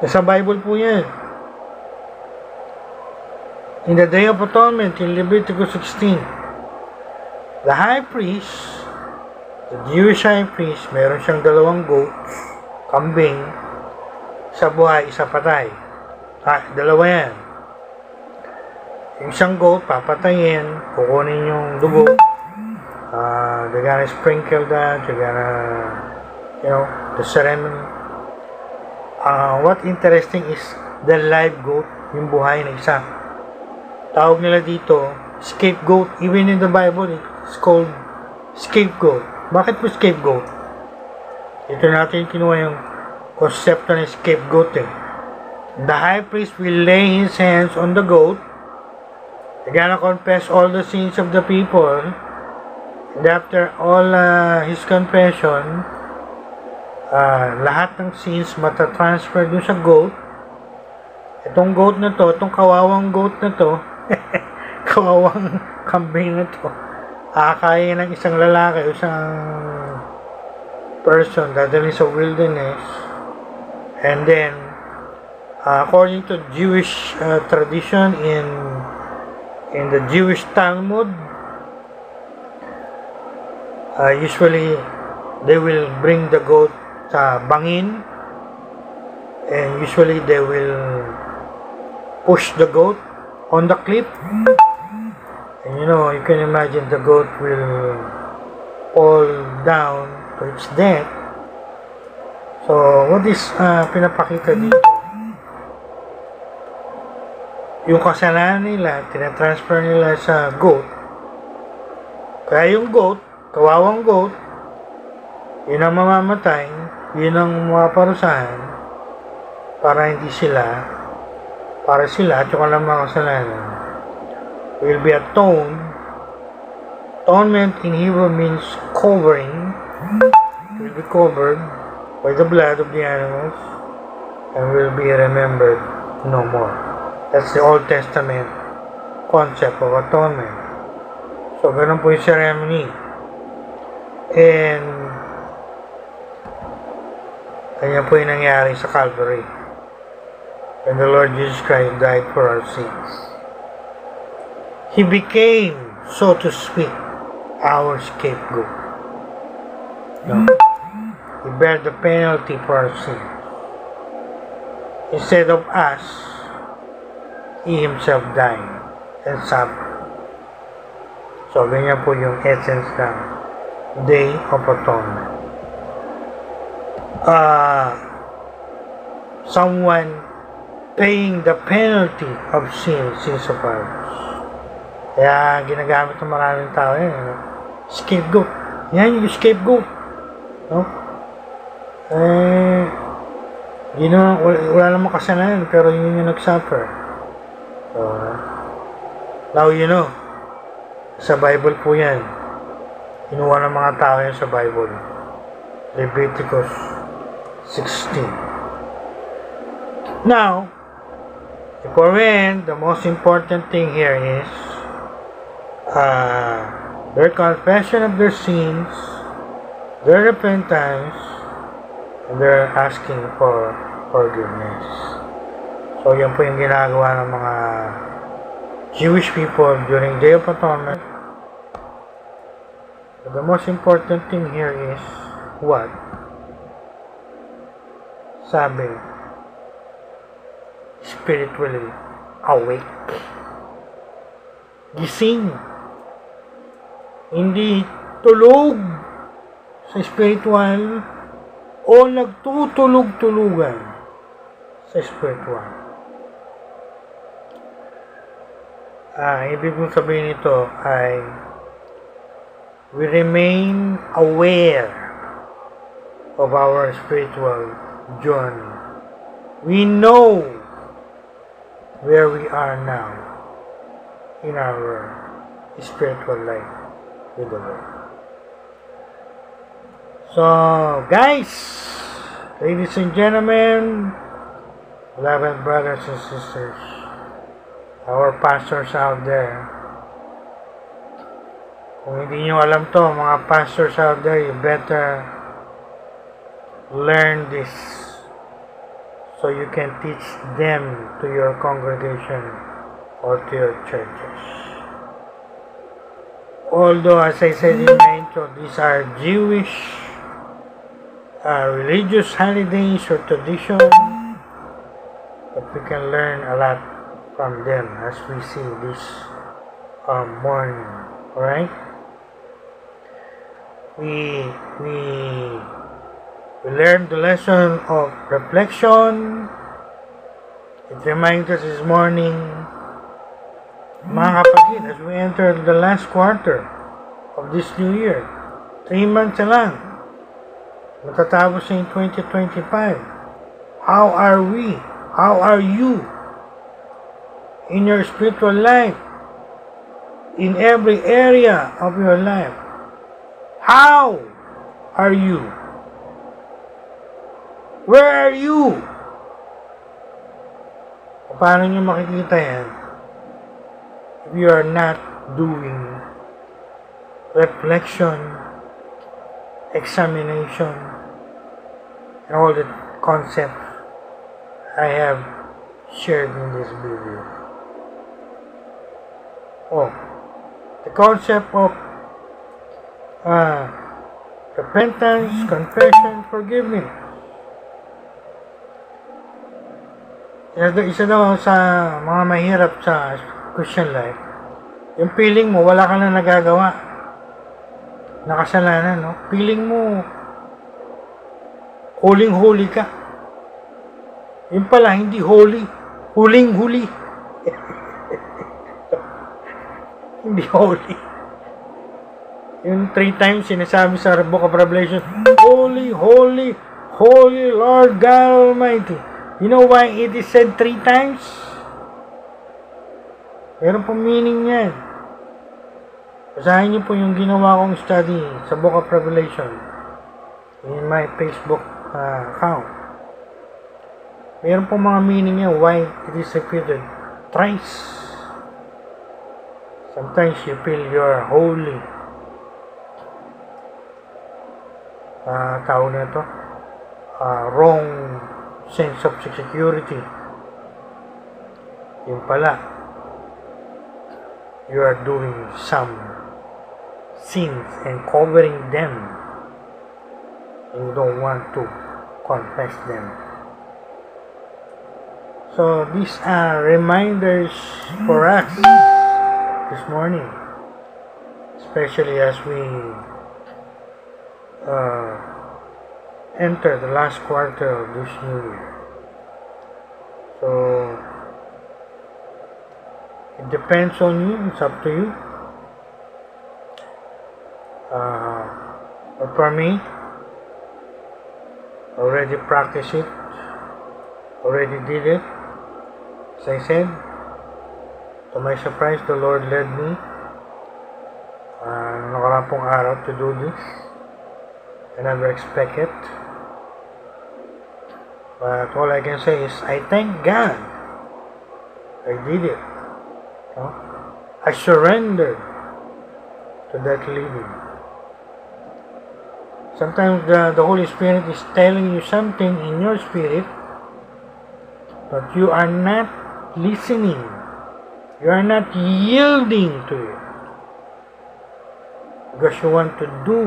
Sa Bible po yan. In the Day of Atonement in Leviticus 16, the high priest, the Jewish high priest, meron siyang dalawang goats, kambing, isa buhay, isa patay. Dalawa yan. Yung isang goat, papatayin, kukunin yung dugo. They're gonna sprinkle that, they're gonna, the ceremony. What interesting is the live goat, yung buhay na isa. Tawag nila dito, scapegoat. Even in the Bible, it's called scapegoat. Bakit po scapegoat? Ito natin kinuha yung konsepto ng scapegoat eh. The high priest will lay his hands on the goat. They're gonna confess all the sins of the people. And after all his confession, lahat ng sins matatransfer dun sa goat. Itong goat na to, itong kawawang goat na to, kawawang kambing na to, kaya ng isang lalaki, isang person, dadalhin sa wilderness, and then, according to Jewish tradition in the Jewish Talmud, usually they will bring the goat sa bangin, and usually they will push the goat on the cliff, and you can imagine the goat will fall down to its death. So what is pinapakita dito? Yung kasalanan nila, tinatransfer nila sa goat. Kaya yung goat, kawawang goat, yun ang mamamatay, yun ang maparusahan para hindi sila, para sila at yung alam mga kasalanan will be atoned. Atonement in Hebrew means covering. It will be covered by the blood of the animals and will be remembered no more. That's the Old Testament concept of atonement. So, ganun po yung ceremony. And kanya po yung nangyari sa Calvary when the Lord Jesus Christ died for our sins. He became, so to speak, our scapegoat. He bear the penalty for our sins. Instead of us, He Himself died and suffered. So, ganyan po yung essence ng Day of Atonement. Someone paying the penalty of sins of others. Kaya ginagamit ng maraming tao yan, scapegoat. Yan yung scapegoat. No? Wala namang kasalanan, pero yun yung nag-suffer. So, now sa Bible po yan. Kinuha ng mga tao yan sa Bible. Leviticus 16. Now, before we end, the most important thing here is their confession of their sins, their repentance, and their asking for forgiveness. So, yan po yung ginagawa ng mga Jewish people during Day of Atonement. But the most important thing here is what? Sabi, spiritually awake. Gising. Hindi tulog sa spiritual o nagtutulog-tulugan sa spiritual. Ibig kong sabihin nito ay we remain aware of our spiritual journey. We know where we are now in our spiritual life with the Lord. So, guys, ladies and gentlemen, beloved brothers and sisters, our pastors out there, kung hindi nyo alam to, mga pastors out there, you better learn this so you can teach them to your congregation or to your churches. Although, as I said in my intro, these are Jewish religious holidays or tradition, but we can learn a lot from them as we see this morning. Alright? We learned the lesson of reflection. It reminds us this morning, mga kapatid, as we enter the last quarter of this new year, 3 months na lang, matatapos na yung 2025. How are we? How are you in your spiritual life? In every area of your life? How are you? Where are you? Paano nyo makikita yan if you are not doing reflection, examination, and all the concepts I have shared in this video? Oh, the concept of repentance, confession, forgiveness. Isa daw sa mga mahirap sa Christian life, yung feeling mo wala ka na nagagawa na kasalanan, no? Feeling mo huling-huli ka. Yun pala, hindi holy, huling-huli. Hindi holy. Yung 3 times sinasabi sa Book of Revelation, Holy, Holy, Holy Lord God Almighty. You know why it is said 3 times? Meron po meaning yan. Basahin niyo po yung ginawa kong study sa Book of Revelation in my Facebook account. Meron po mga meaning yan why it is repeated thrice. Sometimes you feel you're holy. Tawag na ito, wrong sense of security. Yung pala, you are doing some sins and covering them, and you don't want to confess them. So these are reminders for us this morning, especially as we enter the last quarter of this new year. So it depends on you, it's up to you. But for me, already practiced it, already did it. As I said, to my surprise, the Lord led me nakaraan pong araw to do this. I never expect it. But all I can say is, I thank God I did it. No? I surrendered to that leading. Sometimes the Holy Spirit is telling you something in your spirit, but you are not listening. You are not yielding to it. Because you want to do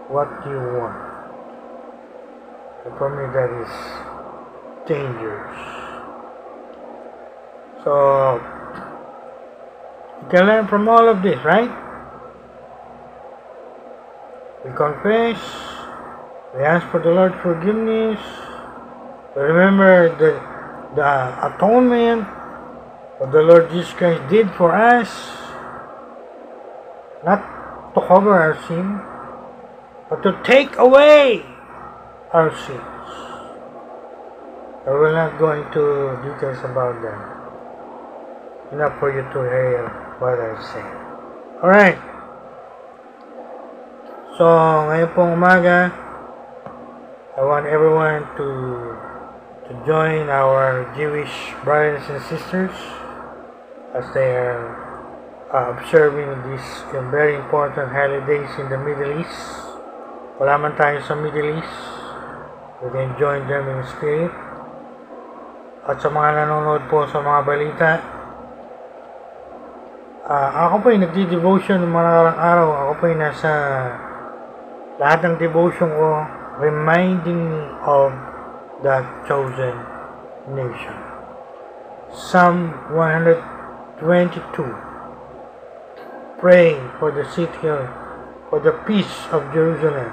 what you want. And for me, that is dangerous. So, you can learn from all of this, right? We confess, we ask for the Lord's forgiveness, we remember the atonement what the Lord Jesus Christ did for us, not to cover our sin, but to take away our sins. I will not go into details about them. Enough for you to hear what I say. Alright. So, ngayon pong umaga, I want everyone to join our Jewish brothers and sisters as they are observing these very important holidays in the Middle East. Wala man tayo sa Middle East, we can join them in spirit. At sa mga nanonood po sa mga balita, Ako po yung nagdi-devotion ng mga nakarang araw. Ako po yung nasa lahat ng devotion ko, reminding me of that chosen nation. Psalm 122. Pray for the city, for the peace of Jerusalem.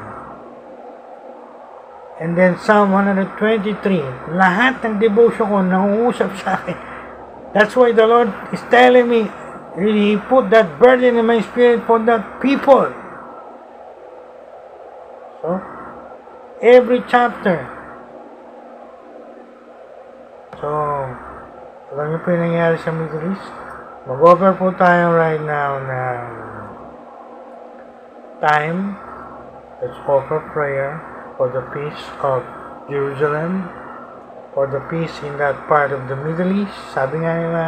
And then Psalm 123. Lahat ng devotion ko nanguusap sa akin. That's why the Lord is telling me, He put that burden in my spirit for that people. So, every chapter. So, alam niyo po yung nangyayari sa Middle East? Mag-offer po tayo right now ng time. Let's offer prayer for the peace of Jerusalem, for the peace in that part of the Middle East. Sabi nga nila,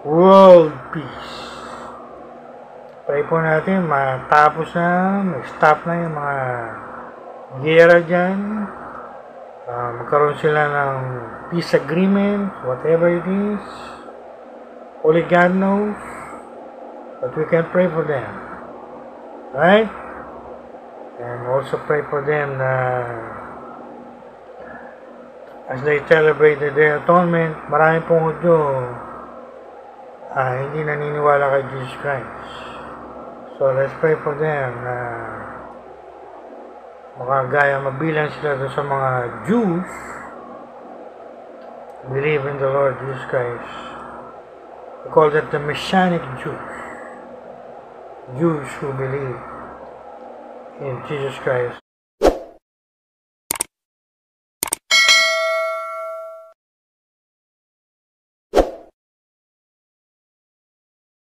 world peace. Pray po natin, matapos na, mag-stop na yung mga gera dyan. Magkaroon sila ng peace agreement, whatever it is. Only God knows. But we can pray for them. Right? And also pray for them na as they celebrate the Day of Atonement, marami pong Hudyo hindi naniniwala kay Jesus Christ. So let's pray for them na makagaya, mabilang sila doon sa mga Jews believe in the Lord Jesus Christ. We call that the Messianic Jews. Jews who believe in Jesus Christ.